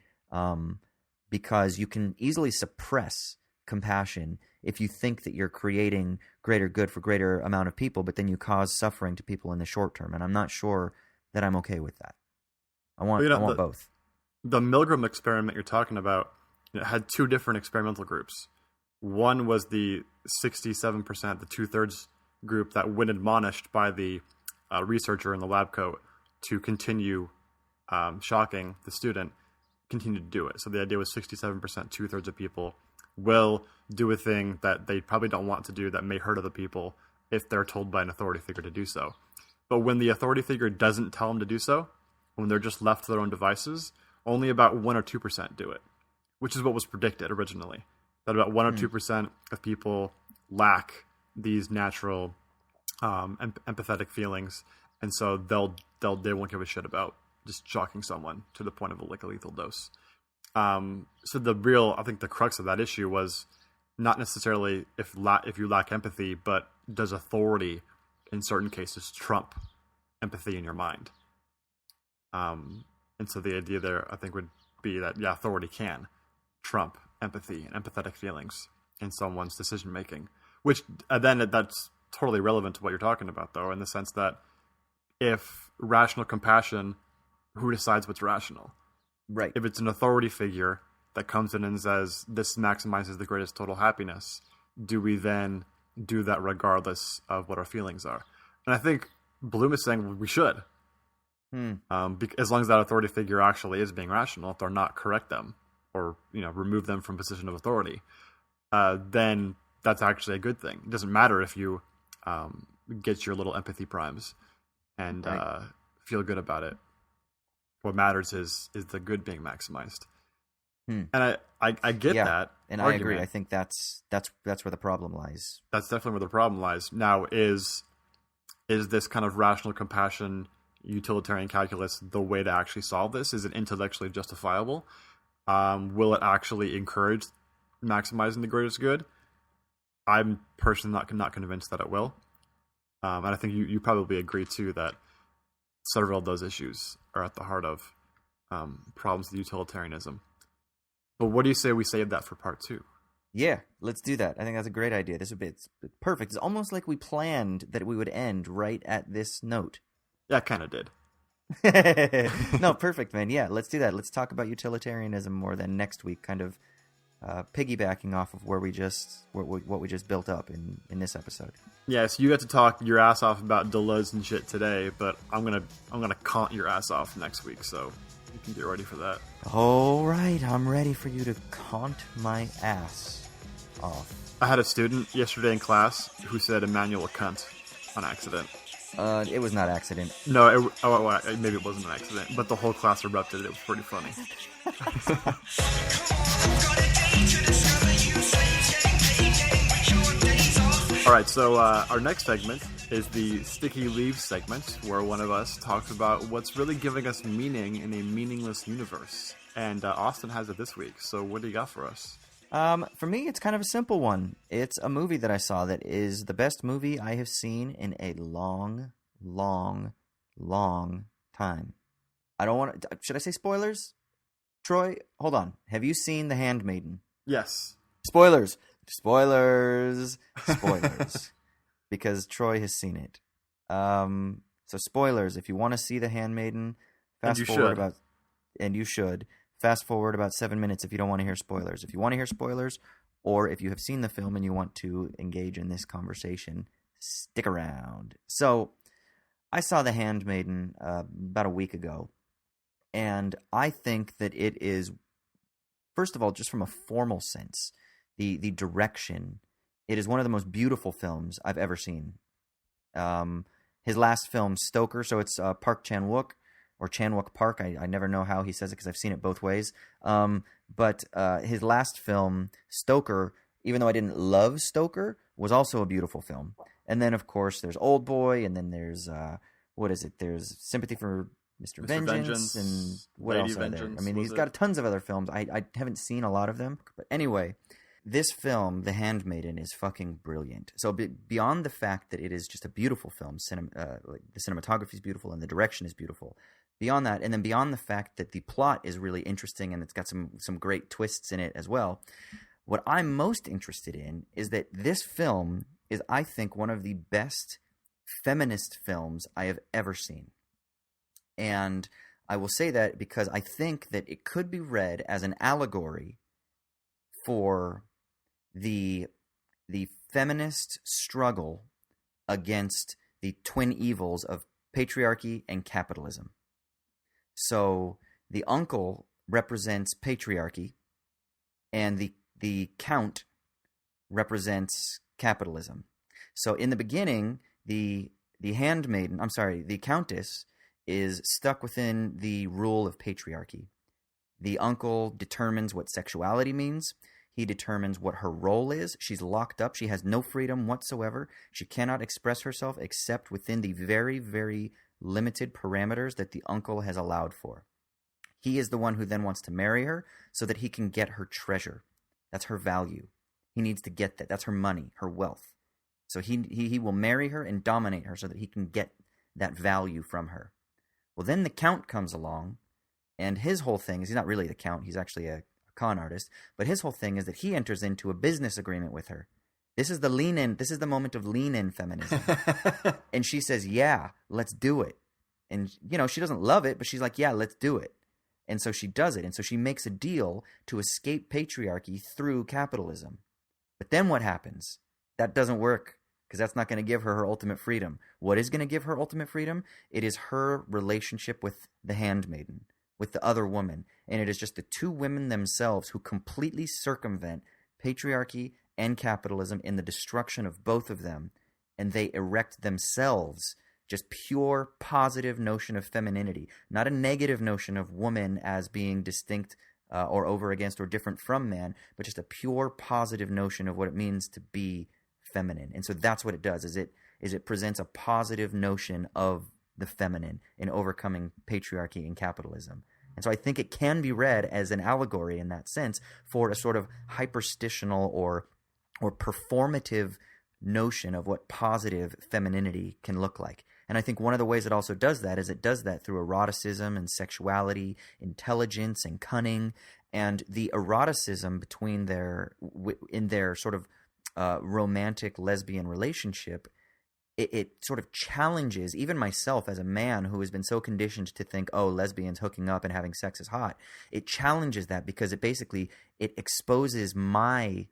because you can easily suppress compassion if you think that you're creating greater good for greater amount of people, but then you cause suffering to people in the short term. And I'm not sure that I'm okay with that. I want both. The Milgram experiment you're talking about had two different experimental groups. One was the 67%, the 2/3 group that, when admonished by the researcher in the lab coat to continue shocking the student, continue to do it. So the idea was 67%, 2/3 of people will do a thing that they probably don't want to do that may hurt other people if they're told by an authority figure to do so. But when the authority figure doesn't tell them to do so, when they're just left to their own devices, only about 1 or 2% do it, which is what was predicted originally. That about 1 or 2% of people lack these natural empathetic feelings, and so they won't give a shit about just shocking someone to the point of a lethal dose. So I think the crux of that issue was not necessarily if you lack empathy, but does authority in certain cases trump empathy in your mind? And so the idea there, I think, would be that authority can trump empathy and empathetic feelings in someone's decision making. Which then that's totally relevant to what you're talking about, though, in the sense that if rational compassion, who decides what's rational? Right. If it's an authority figure that comes in and says, this maximizes the greatest total happiness, do we then do that regardless of what our feelings are? And I think Bloom is saying we should. As long as that authority figure actually is being rational, if they're not, correct them or remove them from position of authority, then that's actually a good thing. It doesn't matter if you get your little empathy primes and feel good about it. What matters is the good being maximized. And I get that, and argument. I agree. I think that's where the problem lies. That's definitely where the problem lies. Now, is this kind of rational compassion, utilitarian calculus the way to actually solve this? Is it intellectually justifiable? Will it actually encourage maximizing the greatest good? I'm personally not convinced that it will. And I think you probably agree too that several of those issues are at the heart of problems with utilitarianism. But what do you say we save that for part 2? Yeah, let's do that. I think that's a great idea. It's perfect. It's almost like we planned that we would end right at this note. Yeah, I kind of did. No, perfect, man. Yeah, let's do that. Let's talk about utilitarianism more than next week, kind of piggybacking off of where what we just built up in this episode. Yeah, so you got to talk your ass off about Deleuze and shit today, but I'm gonna Kant your ass off next week, so you can get ready for that. All right, I'm ready for you to Kant my ass off. I had a student yesterday in class who said Immanuel Kant on accident. It was not accident. No, maybe it wasn't an accident, but the whole class erupted. It was pretty funny. All right, so our next segment is the Sticky Leaves segment, where one of us talks about what's really giving us meaning in a meaningless universe. And Austin has it this week, so what do you got for us? For me, it's kind of a simple one. It's a movie that I saw that is the best movie I have seen in a long, long, long time. I don't want to... Should I say spoilers? Troy, hold on. Have you seen The Handmaiden? Yes. Spoilers! Spoilers! Spoilers. Because Troy has seen it. So spoilers, if you want to see The Handmaiden, fast forward and you should. Fast forward about 7 minutes if you don't want to hear spoilers. If you want to hear spoilers, or if you have seen the film and you want to engage in this conversation, stick around. So, I saw The Handmaiden about a week ago, and I think that it is, first of all, just from a formal sense, the direction, it is one of the most beautiful films I've ever seen. His last film, Stoker, so it's Park Chan-wook, or Chan-wook Park. I never know how he says it because I've seen it both ways. But his last film, Stoker, even though I didn't love Stoker, was also a beautiful film. And then, of course, there's Old Boy, and then there's, what is it? There's Sympathy for Mr. Vengeance, and what Lady else are there? Vengeance, I mean, he's got tons of other films. I haven't seen a lot of them. But anyway, this film, The Handmaiden, is fucking brilliant. So beyond the fact that it is just a beautiful film, the cinematography is beautiful and the direction is beautiful, beyond that, and then beyond the fact that the plot is really interesting and it's got some great twists in it as well, what I'm most interested in is that this film is, I think, one of the best feminist films I have ever seen. And I will say that because I think that it could be read as an allegory for the feminist struggle against the twin evils of patriarchy and capitalism. So the uncle represents patriarchy, and the count represents capitalism. So in the beginning, the handmaiden, I'm sorry, the countess is stuck within the rule of patriarchy. The uncle determines what sexuality means. He determines what her role is. She's locked up. She has no freedom whatsoever. She cannot express herself except within the very, very limited parameters that the uncle has allowed for. He is the one who then wants to marry her so that he can get her treasure. That's her value. He needs to get that. That's her money, her wealth. So he will marry her and dominate her so that he can get that value from her. Well, then the count comes along, and his whole thing is, he's not really the count, he's actually a con artist, but his whole thing is that he enters into a business agreement with her. This is the lean-in, this is the moment of lean-in feminism. And she says, yeah, let's do it. And, she doesn't love it, but she's like, yeah, let's do it. And so she does it. And so she makes a deal to escape patriarchy through capitalism. But then what happens? That doesn't work, because that's not going to give her ultimate freedom. What is going to give her ultimate freedom? It is her relationship with the handmaiden, with the other woman. And it is just the two women themselves who completely circumvent patriarchy and capitalism in the destruction of both of them. And they erect themselves just pure positive notion of femininity, not a negative notion of woman as being distinct or over against or different from man, but just a pure positive notion of what it means to be feminine. And so that's what it does, is it presents a positive notion of the feminine in overcoming patriarchy and capitalism. And so I think it can be read as an allegory in that sense for a sort of hyperstitional or performative notion of what positive femininity can look like. And I think one of the ways it also does that is it does that through eroticism and sexuality, intelligence and cunning, and the eroticism between in their sort of romantic lesbian relationship. It sort of challenges even myself as a man who has been so conditioned to think, oh, lesbians hooking up and having sex is hot. It challenges that because it exposes my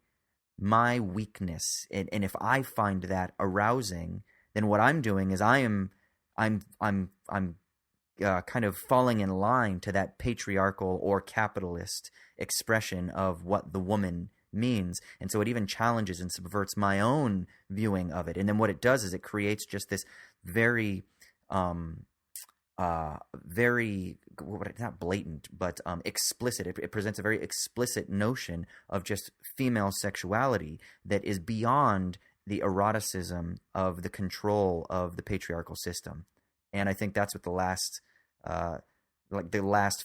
weakness, and if I find that arousing, then what I'm doing is I'm kind of falling in line to that patriarchal or capitalist expression of what the woman means. And so it even challenges and subverts my own viewing of it. And then what it does is it creates just this very not blatant, but explicit. It presents a very explicit notion of just female sexuality that is beyond the eroticism of the control of the patriarchal system. And I think that's what the last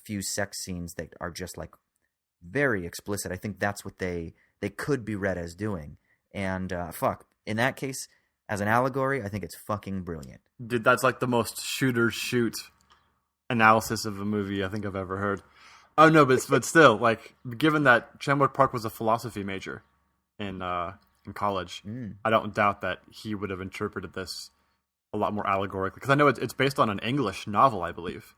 few sex scenes that are just like very explicit, I think that's what they could be read as doing. And in that case, as an allegory, I think it's fucking brilliant. Dude, that's like the most shooters shoot analysis of a movie I think I've ever heard. Oh no, but still, like, given that Chenwook Park was a philosophy major in college, I don't doubt that he would have interpreted this a lot more allegorically, because I know it's based on an English novel, I believe.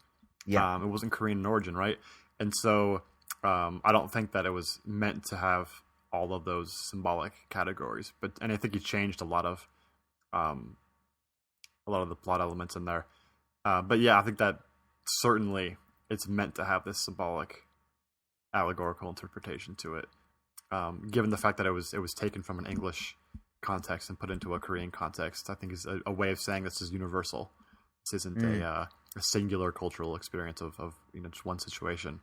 Yeah, it wasn't Korean in origin, right? And so I don't think that it was meant to have all of those symbolic categories, and I think he changed a lot of the plot elements in there. But yeah, I think that certainly it's meant to have this symbolic, allegorical interpretation to it. Given the fact that it was taken from an English context and put into a Korean context, I think is a way of saying this is universal. This isn't a singular cultural experience of just one situation.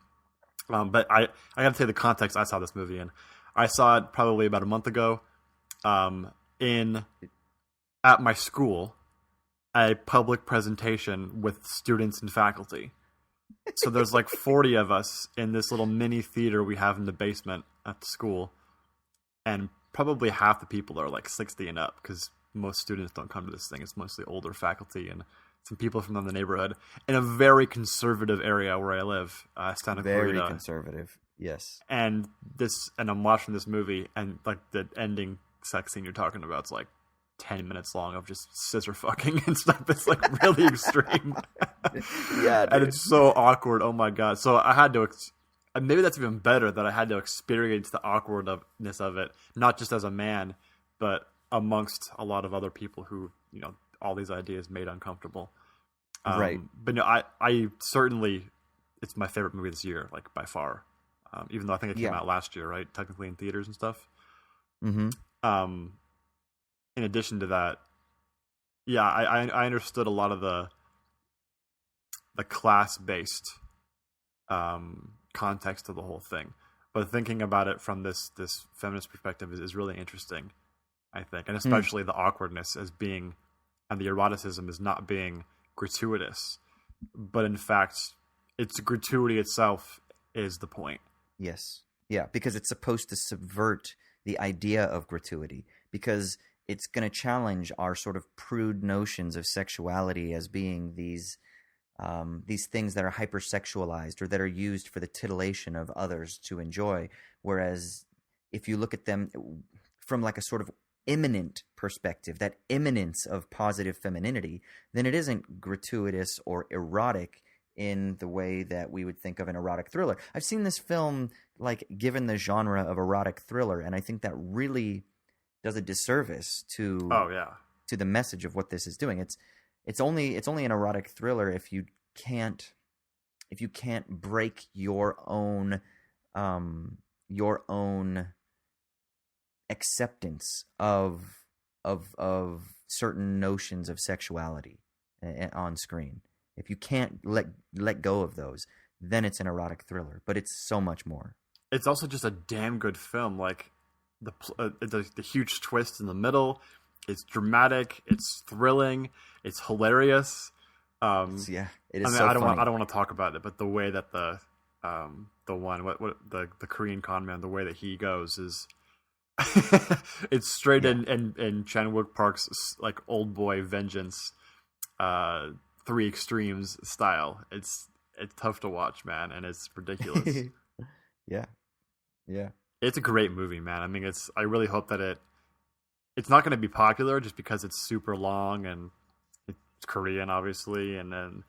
But I got to say the context I saw this movie in. I saw it probably about a month ago at my school, a public presentation with students and faculty. So there's like 40 of us in this little mini theater we have in the basement at the school, and probably half the people are like 60 and up, because most students don't come to this thing. It's mostly older faculty and some people from the neighborhood in a very conservative area where I live, Santa Clarita. Very conservative, yes. And I'm watching this movie, and like the ending sex scene you're talking about is like 10 minutes long of just scissor fucking and stuff. It's like really extreme. Yeah, dude. And it's so awkward. Oh my God. So I had to, maybe that's even better, that I had to experience the awkwardness of it, not just as a man, but amongst a lot of other people who, all these ideas made uncomfortable. Right. But no, I certainly it's my favorite movie this year, like by far. Even though I think it came out last year, right? Technically in theaters and stuff. Mm-hmm. In addition to that, yeah, I understood a lot of the class-based context of the whole thing, but thinking about it from this feminist perspective is really interesting, I think, and especially the awkwardness as being, and the eroticism as not being gratuitous, but in fact, it's gratuity itself is the point. Yes. Yeah, because it's supposed to subvert the idea of gratuity, because it's going to challenge our sort of prude notions of sexuality as being these things that are hypersexualized or that are used for the titillation of others to enjoy. Whereas if you look at them from like a sort of immanent perspective, that immanence of positive femininity, then it isn't gratuitous or erotic in the way that we would think of an erotic thriller. I've seen this film like given the genre of erotic thriller, and I think that really does a disservice to the message of what this is doing. It's only an erotic thriller if you can't break your own acceptance of certain notions of sexuality on screen. If you can't let go of those, then it's an erotic thriller. But it's so much more. It's also just a damn good film. Like the huge twist in the middle. It's dramatic. It's thrilling. It's hilarious. It is. I don't want to talk about it, but the way that the Korean con man, the way that he goes is, it's straight in Chan-wook Park's like old boy vengeance, Three Extremes style. It's tough to watch, man, and it's ridiculous. Yeah. It's a great movie, man. I mean, I really hope that it's not going to be popular just because it's super long and it's Korean, obviously, and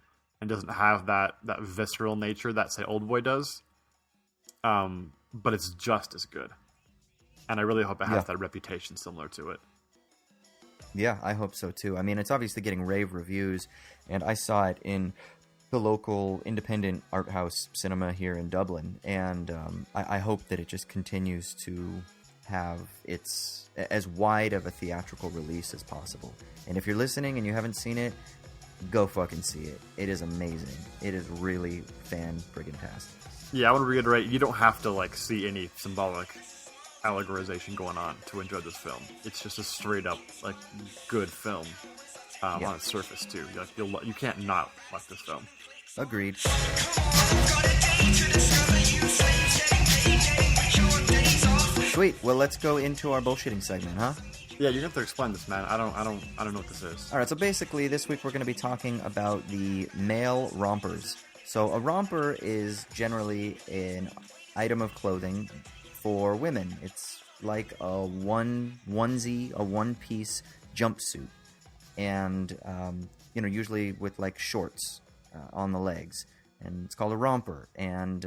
doesn't have that visceral nature that, say, Old Boy does. But it's just as good. And I really hope it has that reputation similar to it. Yeah, I hope so, too. I mean, it's obviously getting rave reviews, and I saw it in the local independent art house cinema here in Dublin, and I hope that it just continues to have its as wide of a theatrical release as possible. And if you're listening and you haven't seen it, go fucking see it. It is amazing. It is really fan-friggin-tastic. Yeah, I want to reiterate, you don't have to like see any symbolic allegorization going on to enjoy this film. It's just a straight up like good film on its surface too. Like you can't not like this film. Agreed. Sweet. Well, let's go into our bullshitting segment, huh? Yeah, you have to explain this, man. I don't know what this is. All right. So basically, this week we're going to be talking about the male rompers. So a romper is generally an item of clothing for women. It's like a onesie, a one-piece jumpsuit, and usually with like shorts on the legs, and it's called a romper. And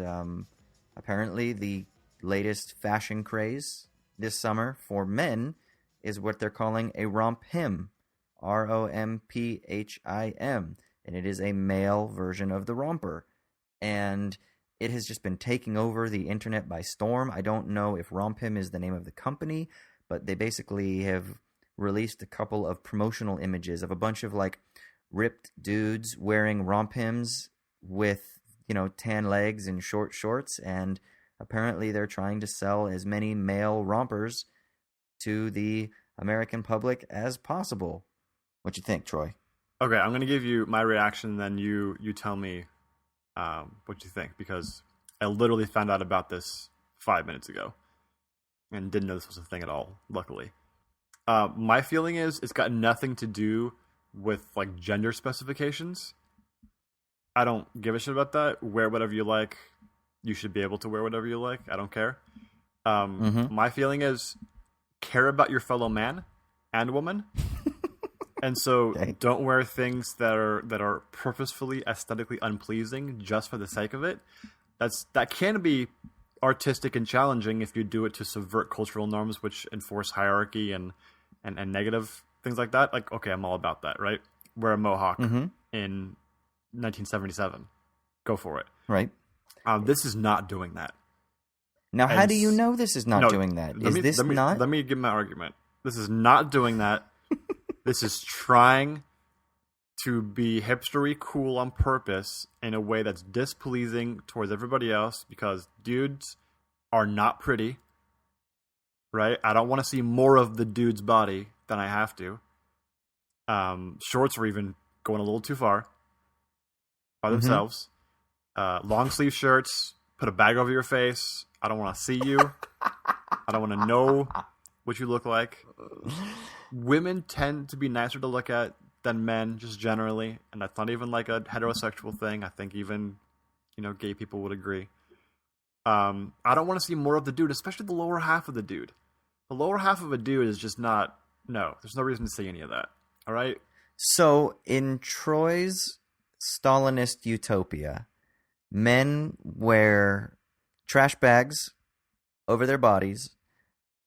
apparently, the latest fashion craze this summer for men is what they're calling a romphim, ROMPHIM, and it is a male version of the romper, and it has just been taking over the internet by storm. I don't know if romphim is the name of the company, but they basically have released a couple of promotional images of a bunch of like ripped dudes wearing rompims with tan legs and short shorts, and apparently they're trying to sell as many male rompers to the American public as possible. What you think, Troy? Okay, I'm going to give you my reaction, then you tell me what you think, because I literally found out about this 5 minutes ago and didn't know this was a thing at all, luckily. My feeling is it's got nothing to do with like gender specifications. I don't give a shit about that. Wear whatever you like. You should be able to wear whatever you like. I don't care. My feeling is care about your fellow man and woman. And so don't wear things that are purposefully aesthetically unpleasing just for the sake of it. That can be artistic and challenging if you do it to subvert cultural norms which enforce hierarchy and negative things like that. Like, okay, I'm all about that, right? Wear a mohawk in 1977. go for it. Right. This is not doing that. Now, how do you know this is not doing that? Let me give my argument. This is not doing that. This is trying to be hipstery cool on purpose in a way that's displeasing towards everybody else because dudes are not pretty, right? I don't want to see more of the dude's body than I have to. Shorts are even going a little too far by themselves. Long sleeve shirts, put a bag over your face. I don't want to see you. I don't want to know what you look like. Women tend to be nicer to look at than men, just generally, and that's not even like a heterosexual thing. I think even, gay people would agree. I don't want to see more of the dude, especially the lower half of the dude. The lower half of a dude is just not. No, there's no reason to see any of that. All right. So in Troy's Stalinist utopia, men wear trash bags over their bodies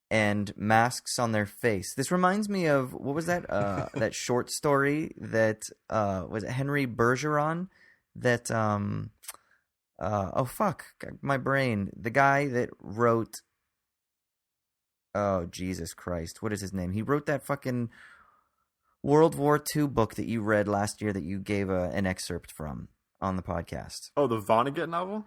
and masks on their face. This reminds me of, what was that that short story that was it Henry Bergeron that oh fuck my brain, the guy that wrote, oh Jesus Christ, what is his name? He wrote that fucking World War II book that you read last year that you gave an excerpt from on the podcast. Oh, the Vonnegut novel?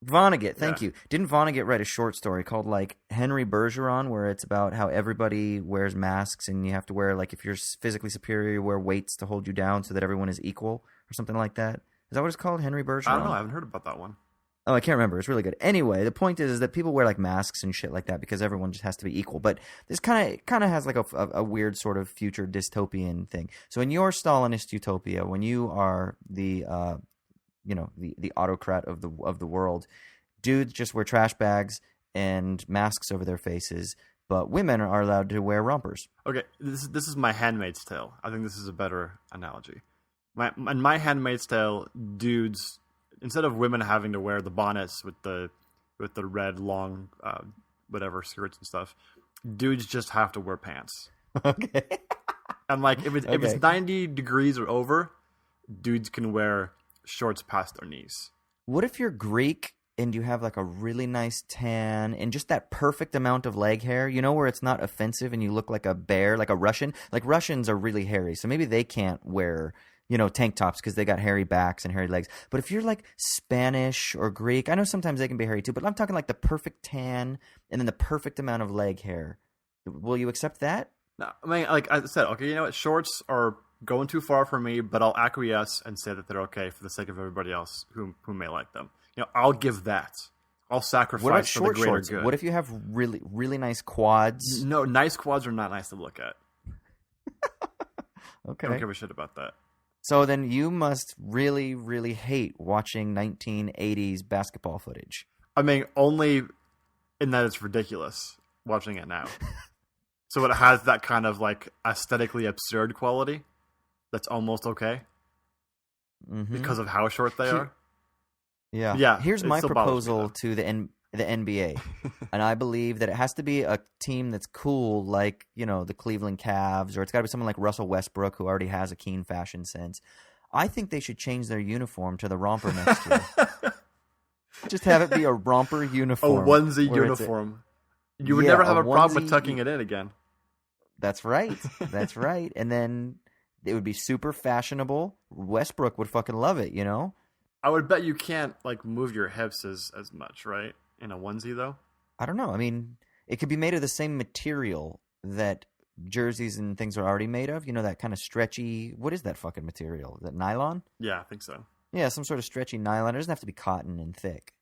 Vonnegut, thank you. Didn't Vonnegut write a short story called like Henry Bergeron, where it's about how everybody wears masks and you have to wear, like, if you're physically superior, you wear weights to hold you down so that everyone is equal or something like that? Is that what it's called, Henry Bergeron? I don't know. I haven't heard about that one. Oh, I can't remember. It's really good. Anyway, the point is that people wear like masks and shit like that because everyone just has to be equal. But this kind of has like a weird sort of future dystopian thing. So in your Stalinist utopia, when you are the the autocrat of the world, dudes just wear trash bags and masks over their faces, but women are allowed to wear rompers. Okay, this is my Handmaid's Tale. I think this is a better analogy. In my Handmaid's Tale, dudes, instead of women having to wear the bonnets with the red long whatever skirts and stuff, dudes just have to wear pants. Okay. And like if it's 90 degrees or over, dudes can wear shorts past their knees. What if you're Greek and you have like a really nice tan and just that perfect amount of leg hair, where it's not offensive and you look like a bear, like a Russian? Like Russians are really hairy, so maybe they can't wear tank tops because they got hairy backs and hairy legs. But if you're like Spanish or Greek, I know sometimes they can be hairy too, but I'm talking like the perfect tan and then the perfect amount of leg hair. Will you accept that? No, I mean, like I said, okay, you know what? Shorts are going too far for me, but I'll acquiesce and say that they're okay for the sake of everybody else who may like them. I'll give that. I'll sacrifice what about for short the greater shorts? good. What if you have really, really nice quads? No, nice quads are not nice to look at. Okay. I don't give a shit about that. So then you must really, really hate watching 1980s basketball footage. I mean, only in that it's ridiculous watching it now. So it has that kind of like aesthetically absurd quality that's almost okay because of how short they are. Yeah. Here's my proposal to the NBA. And I believe that it has to be a team that's cool, like, the Cleveland Cavs, or it's got to be someone like Russell Westbrook, who already has a keen fashion sense. I think they should change their uniform to the romper next year. Just have it be a romper uniform. A onesie uniform. You would never have a problem with tucking it in again. That's right. That's right. And then it would be super fashionable. Westbrook would fucking love it, I would bet you can't like move your hips as much, right? In a onesie, though? I don't know. I mean, it could be made of the same material that jerseys and things are already made of. That kind of stretchy... What is that fucking material? Is that nylon? Yeah, I think so. Yeah, some sort of stretchy nylon. It doesn't have to be cotton and thick.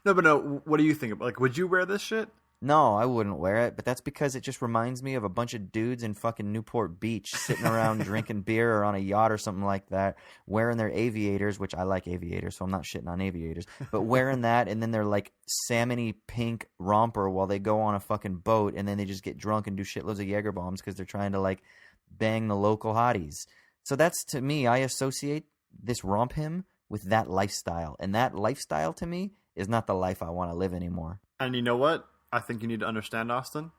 No. What do you think? Like, would you wear this shit? No, I wouldn't wear it, but that's because it just reminds me of a bunch of dudes in fucking Newport Beach sitting around drinking beer or on a yacht or something like that, wearing their aviators, which I like aviators, so I'm not shitting on aviators, but wearing that, and then they're like salmon-y pink romper while they go on a fucking boat, and then they just get drunk and do shitloads of Jaeger bombs because they're trying to like bang the local hotties. So that's, to me, I associate this romp him with that lifestyle, and that lifestyle to me is not the life I want to live anymore. And you know what I think you need to understand, Austin,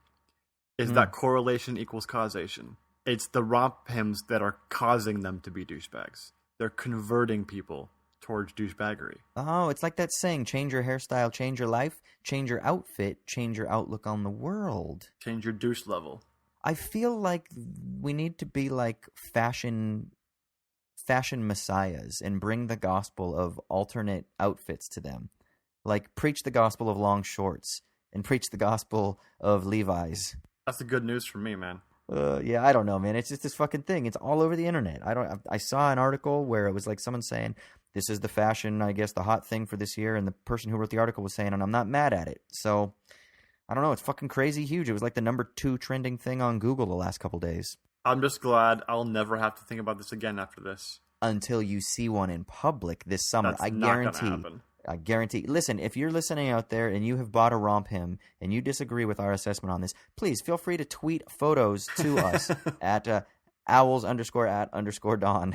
is that correlation equals causation. It's the romp hymns that are causing them to be douchebags. They're converting people towards douchebaggery. Oh, it's like that saying, change your hairstyle, change your life, change your outfit, change your outlook on the world. Change your douche level. I feel like we need to be like fashion messiahs and bring the gospel of alternate outfits to them. Like, preach the gospel of long shorts and preach the gospel of Levi's. That's the good news for me, man. Yeah, I don't know, man. It's just this fucking thing. It's all over the internet. I saw an article where it was like someone saying, this is the fashion, I guess, the hot thing for this year. And the person who wrote the article was saying, and I'm not mad at it. So, I don't know. It's fucking crazy huge. It was like the number 2 trending thing on Google the last couple days. I'm just glad I'll never have to think about this again after this. Until you see one in public this summer. That's not gonna happen. I guarantee. Listen, if you're listening out there and you have bought a romp hymn and you disagree with our assessment on this, please feel free to tweet photos to us at owls_at_Dawn.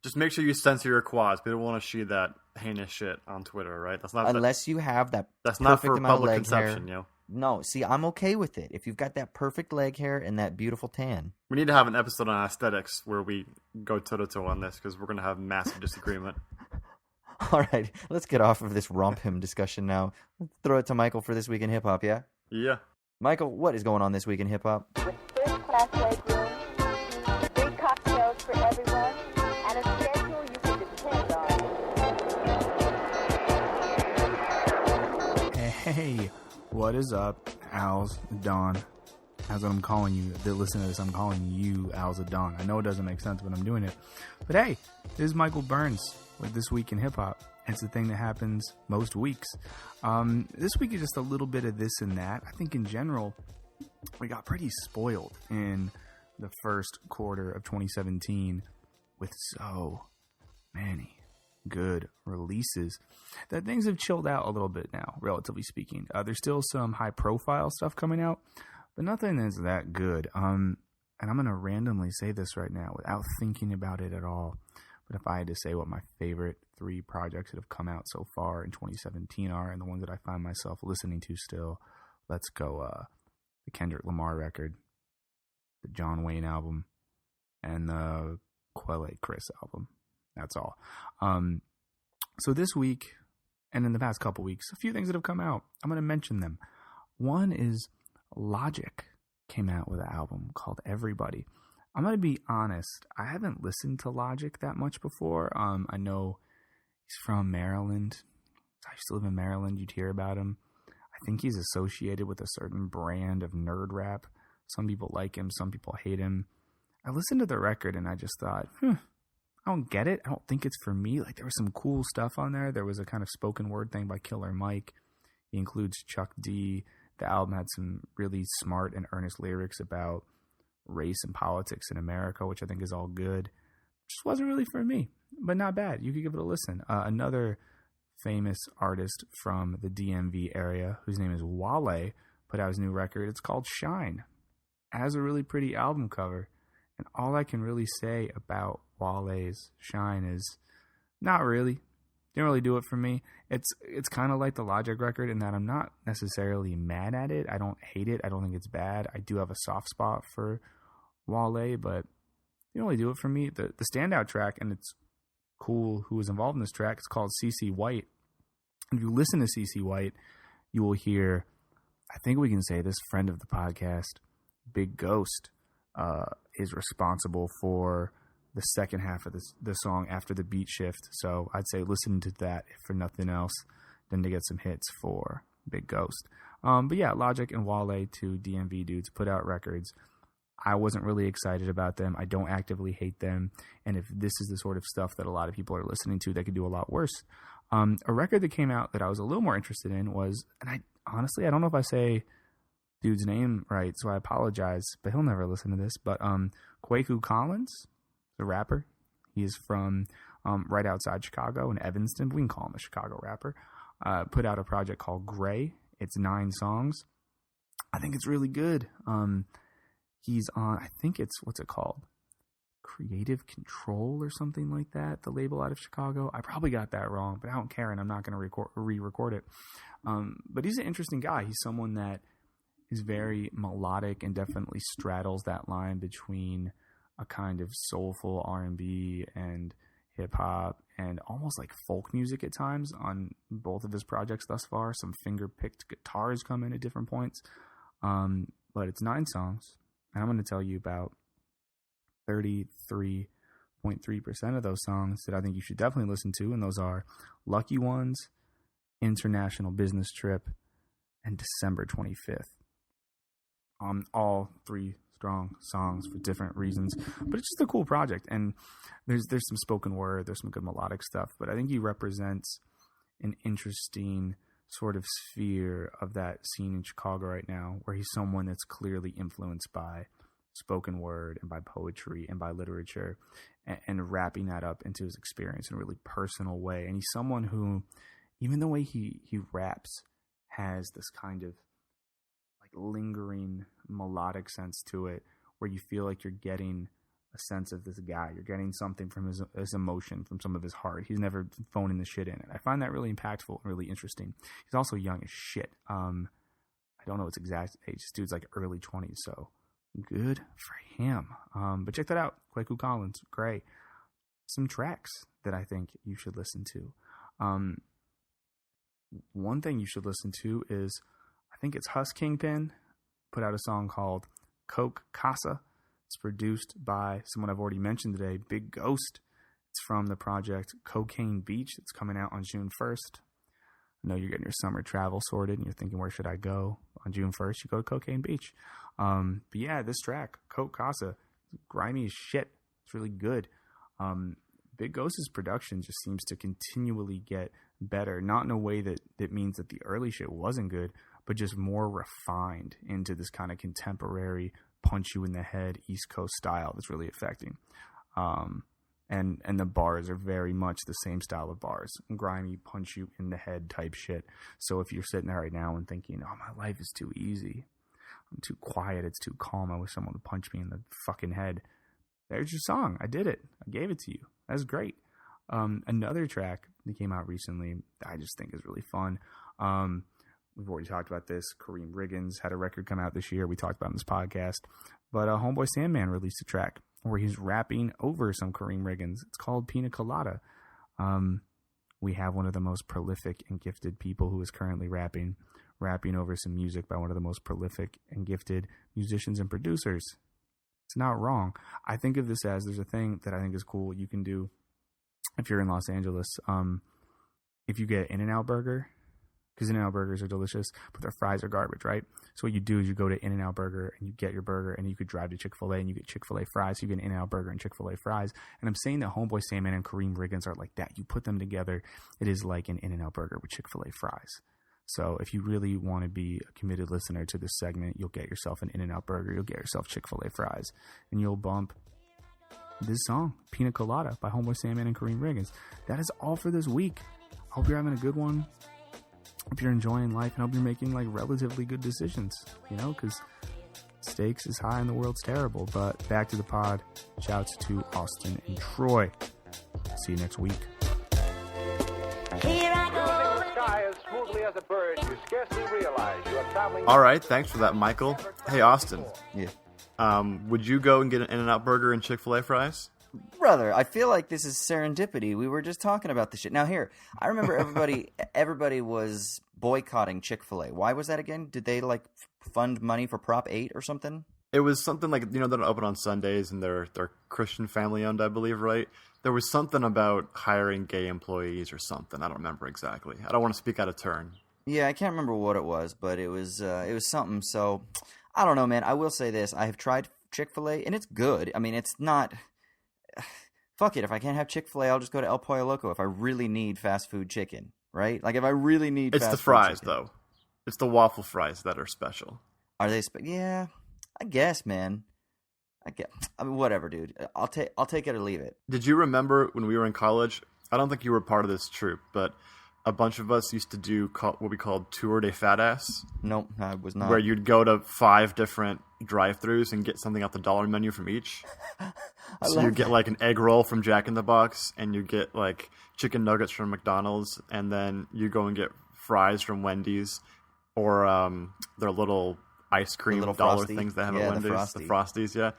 Just make sure you censor your quads. We don't want to see that heinous shit on Twitter, right? That's not unless you have that. That's perfect not for amount public of leg consumption, hair. yo. No, see, I'm okay with it. If you've got that perfect leg hair and that beautiful tan. We need to have an episode on aesthetics where we go toe-to-toe on this because we're going to have massive disagreement. All right, let's get off of this romp hymn discussion now. Let's throw it to Michael for This Week in Hip Hop, yeah? Yeah. Michael, what is going on this week in hip hop? With first-class legroom, free cocktails for everyone, and a schedule you can depend on. Hey, what is up, Owls Dawn? That's what I'm calling you. Listen to this, I'm calling you Owls of Dawn. I know it doesn't make sense, but I'm doing it. But hey, this is Michael Burns with This Week in Hip Hop. It's the thing that happens most weeks. This week is just a little bit of this and that. I think in general, we got pretty spoiled in the first quarter of 2017 with so many good releases that things have chilled out a little bit now, relatively speaking. There's still some high-profile stuff coming out, but nothing is that good. And I'm going to randomly say this right now without thinking about it at all. But if I had to say what my favorite 3 projects that have come out so far in 2017 are, and the ones that I find myself listening to still, let's go the Kendrick Lamar record, the John Wayne album, and the Quelle Chris album. That's all. So this week, and in the past couple weeks, a few things that have come out. I'm going to mention them. One is Logic came out with an album called Everybody. I'm going to be honest, I haven't listened to Logic that much before. I know he's from Maryland. I used to live in Maryland. You'd hear about him. I think he's associated with a certain brand of nerd rap. Some people like him. Some people hate him. I listened to the record and I just thought, I don't get it. I don't think it's for me. Like, there was some cool stuff on there. There was a kind of spoken word thing by Killer Mike. He includes Chuck D. The album had some really smart and earnest lyrics about race and politics in America, which I think is all good. Just wasn't really for me, but not bad. You could give it a listen. Another famous artist from the DMV area, whose name is Wale, put out his new record. It's called Shine. It has a really pretty album cover. And all I can really say about Wale's Shine is not really. Didn't really do it for me. It's kind of like the Logic record in that I'm not necessarily mad at it. I don't hate it. I don't think it's bad. I do have a soft spot for Wale, but it didn't really do it for me. The standout track, and it's cool who was involved in this track, it's called CC White. If you listen to CC White, you will hear, I think we can say this, friend of the podcast, Big Ghost, is responsible for the second half of the song after the beat shift. So I'd say listen to that if for nothing else than to get some hits for Big Ghost. But yeah, Logic and Wale, two DMV dudes, put out records. I wasn't really excited about them. I don't actively hate them. And if this is the sort of stuff that a lot of people are listening to, they could do a lot worse. A record that came out that I was a little more interested in was, and I don't know if I say dude's name right, so I apologize, but he'll never listen to this. But Kwaku Collins, the rapper, he is from right outside Chicago in Evanston. We can call him a Chicago rapper. Put out a project called Gray. It's 9 songs. I think it's really good. He's on, I think it's, what's it called? Creative Control or something like that, the label out of Chicago. I probably got that wrong, but I don't care, and I'm not going to re-record it. But he's an interesting guy. He's someone that is very melodic and definitely straddles that line between a kind of soulful R&B and hip hop, and almost like folk music at times on both of his projects thus far. Some finger picked guitars come in at different points. But it's 9 songs, and I'm going to tell you about 33.3% of those songs that I think you should definitely listen to, and those are Lucky Ones, International Business Trip, and December 25th. All 3 strong songs for different reasons, but it's just a cool project. And there's some spoken word, there's some good melodic stuff, but I think he represents an interesting sort of sphere of that scene in Chicago right now, where he's someone that's clearly influenced by spoken word and by poetry and by literature, and wrapping that up into his experience in a really personal way. And he's someone who, even the way he raps, has this kind of like lingering melodic sense to it, where you feel like you're getting a sense of this guy. You're getting something from his emotion, from some of his heart. He's never phoning the shit in. And I find that really impactful and really interesting. He's also young as shit. I don't know its exact age. This dude's like early 20s, so good for him. But check that out. Kwaku Collins, Gray. Some tracks that I think you should listen to. One thing you should listen to is, I think it's Huss Kingpin put out a song called Coke Casa. It's produced by someone I've already mentioned today, Big Ghost. It's from the project Cocaine Beach. It's coming out on June 1st. I know you're getting your summer travel sorted and you're thinking, where should I go? On June 1st, you go to Cocaine Beach. But yeah, this track, Coke Casa, grimy as shit. It's really good. Big Ghost's production just seems to continually get better. Not in a way that means that the early shit wasn't good, but just more refined into this kind of contemporary punch you in the head East Coast style that's really affecting. And the bars are very much the same style of bars, grimy, punch you in the head type shit. So if you're sitting there right now and thinking, oh, my life is too easy, I'm too quiet, it's too calm, I wish someone would punch me in the fucking head, there's your song. I did it. I gave it to you. That's great. Another track that came out recently that I just think is really fun. We've already talked about this. Kareem Riggins had a record come out this year. We talked about it in this podcast. But Homeboy Sandman released a track where he's rapping over some Kareem Riggins. It's called Pina Colada. We have one of the most prolific and gifted people who is currently rapping over some music by one of the most prolific and gifted musicians and producers. It's not wrong. I think of this as, there's a thing that I think is cool you can do if you're in Los Angeles. If you get In-N-Out Burger, because In-N-Out burgers are delicious, but their fries are garbage, right? So what you do is you go to In-N-Out Burger and you get your burger, and you could drive to Chick-fil-A and you get Chick-fil-A fries. So you get an In-N-Out Burger and Chick-fil-A fries. And I'm saying that Homeboy Sandman and Kareem Riggins are like that. You put them together, it is like an In-N-Out Burger with Chick-fil-A fries. So if you really want to be a committed listener to this segment, you'll get yourself an In-N-Out Burger, you'll get yourself Chick-fil-A fries, and you'll bump this song, Pina Colada by Homeboy Sandman and Kareem Riggins. That is all for this week. I hope you're having a good one. Hope you're enjoying life, and hope you're making like relatively good decisions, because stakes is high and the world's terrible. But back to the pod. Shouts to Austin and Troy. See you next week. As a bird, you scarcely realize you are traveling. All right, thanks for that, Michael. Hey, Austin. Yeah. Would you go and get an In-N-Out Burger and Chick-fil-A fries? Brother, I feel like this is serendipity. We were just talking about this shit. Now here, I remember everybody was boycotting Chick-fil-A. Why was that again? Did they like fund money for Prop 8 or something? It was something like, they're open on Sundays and they're Christian family owned, I believe, right? There was something about hiring gay employees or something. I don't remember exactly. I don't want to speak out of turn. Yeah, I can't remember what it was, but it was something. So I don't know, man. I will say this: I have tried Chick-fil-A and it's good. I mean, it's not. Fuck it. If I can't have Chick-fil-A, I'll just go to El Pollo Loco if I really need fast food chicken, right? Like if I really need. It's fast the fries food though. It's the waffle fries that are special. Are they? Yeah, I guess, man. I mean, whatever, dude. I'll take it or leave it. Did you remember when we were in college? I don't think you were part of this troop, but a bunch of us used to do what we called Tour de Fat Ass. Nope, I was not. Where you'd go to 5 different drive-thrus and get something off the dollar menu from each. So you get like an egg roll from Jack in the Box, and you get like chicken nuggets from McDonald's, and then you go and get fries from Wendy's, or their little ice cream little dollar Frosty things they have at Wendy's. The Frosties, yeah.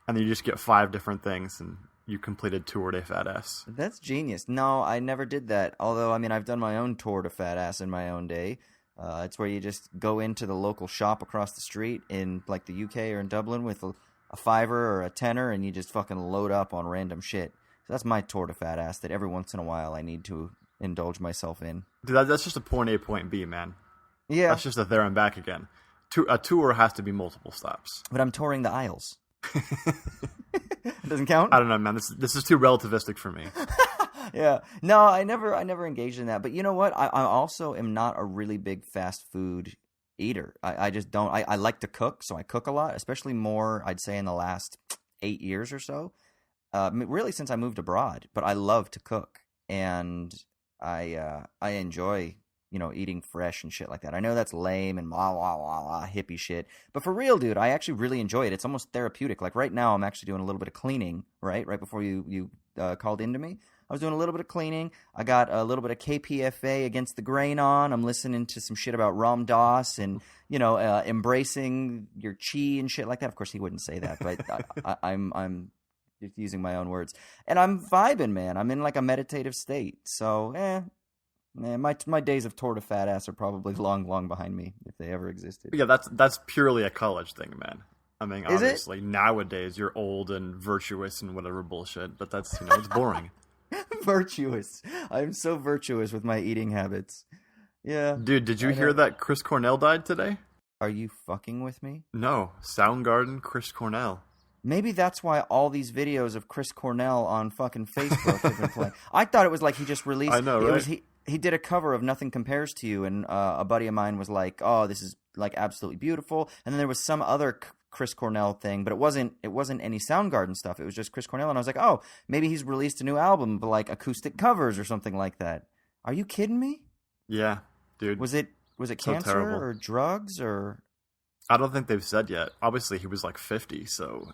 And then you just get 5 different things, and you completed Tour de Fat Ass. That's genius. No, I never did that. Although, I mean, I've done my own tour to Fat Ass in my own day. It's where you just go into the local shop across the street in like the UK or in Dublin with a fiver or a tenner, and you just fucking load up on random shit. So that's my tour to Fat Ass that every once in a while I need to indulge myself in. Dude, that's just a point A, point B, man. Yeah. That's just a there and back again. A tour has to be multiple stops. But I'm touring the aisles. Doesn't count? I don't know, man. This is too relativistic for me. Yeah. No, I never engaged in that. But you know what? I also am not a really big fast food eater. I just don't. I like to cook, so I cook a lot, especially more, I'd say, in the last 8 years or so. Really since I moved abroad. But I love to cook. And I enjoy, eating fresh and shit like that. I know that's lame and blah, blah, blah, blah, hippie shit. But for real, dude, I actually really enjoy it. It's almost therapeutic. Like right now, I'm actually doing a little bit of cleaning, right? Right before you called into me. I was doing a little bit of cleaning. I got a little bit of KPFA Against the Grain on. I'm listening to some shit about Ram Dass and, embracing your chi and shit like that. Of course, he wouldn't say that, but I'm just using my own words. And I'm vibing, man. I'm in like a meditative state. So, my days of tour to Fat Ass are probably long behind me, if they ever existed. Yeah, that's purely a college thing, man. I mean, Is obviously, nowadays you're old and virtuous and whatever bullshit, but that's, it's boring. Virtuous. I'm so virtuous with my eating habits. Yeah. Dude, did you hear that Chris Cornell died today? Are you fucking with me? No. Soundgarden, Chris Cornell. Maybe that's why all these videos of Chris Cornell on fucking Facebook have been playing. I thought it was like he just released... I know, right? He did a cover of Nothing Compares to You, and a buddy of mine was like, oh, this is like absolutely beautiful. And then there was some other Chris Cornell thing, but it wasn't any Soundgarden stuff. It was just Chris Cornell, and I was like, oh, maybe he's released a new album, but like acoustic covers or something like that. Are you kidding me? Yeah, dude. Was it cancer terrible. or drugs or? I don't think they've said yet. Obviously, he was like 50, so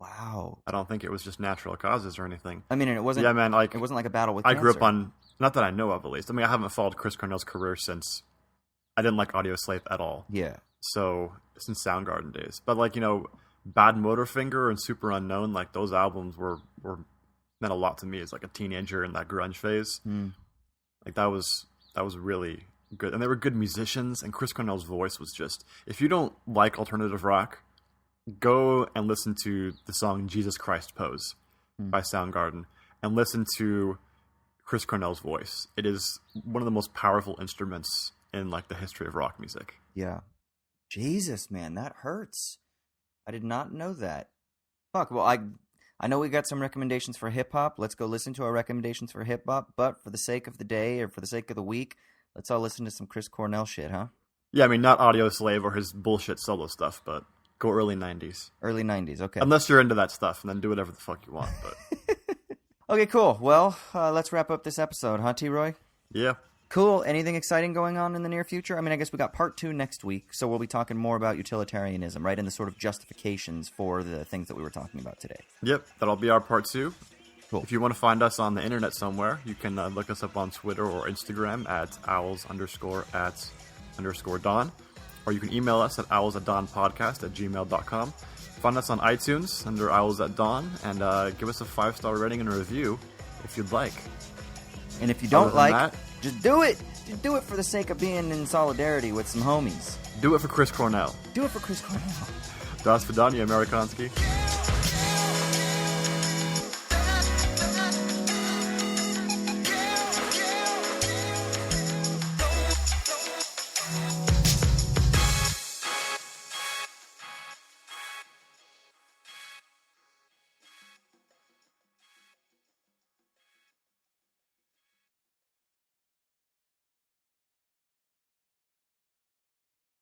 wow. I don't think it was just natural causes or anything. I mean, and it wasn't. Yeah, man. Like it wasn't like a battle with. I cancer. grew up on, not that I know of at least. I mean, I haven't followed Chris Cornell's career since I didn't like Audioslave at all. Yeah. So since Soundgarden days, but like Bad Motorfinger and Super Unknown, like those albums were meant a lot to me as like a teenager in that grunge phase. Like that was really good, and they were good musicians. And Chris Cornell's voice was just, if you don't like alternative rock, go and listen to the song Jesus Christ Pose by Soundgarden and listen to Chris Cornell's voice. It is one of the most powerful instruments in like the history of rock music. Yeah. Jesus, man, that hurts. I did not know that. Fuck, well, I know we got some recommendations for hip-hop. Let's go listen to our recommendations for hip-hop. But for the sake of the day or for the sake of the week, let's all listen to some Chris Cornell shit, huh? Yeah, I mean, not Audioslave or his bullshit solo stuff, but go early 90s. Early 90s, okay. Unless you're into that stuff, and then do whatever the fuck you want. But Okay, cool. Well, let's wrap up this episode, huh, T-Roy? yeah. Cool. Anything exciting going on in the near future? I mean, I guess we got part 2 next week, so we'll be talking more about utilitarianism, right? And the sort of justifications for the things that we were talking about today. Yep, that'll be our part 2. Cool. If you want to find us on the internet somewhere, you can look us up on Twitter or Instagram at owls_@_dawn. Or you can email us at owls@dawnpodcast@gmail.com. Find us on iTunes under Owls at Dawn, and give us a 5-star rating and a review if you'd like. And if you don't Other than like, that, just do it. Just do it for the sake of being in solidarity with some homies. do it for Chris Cornell. Do it for Chris Cornell. Das Vidania, Amerikanski.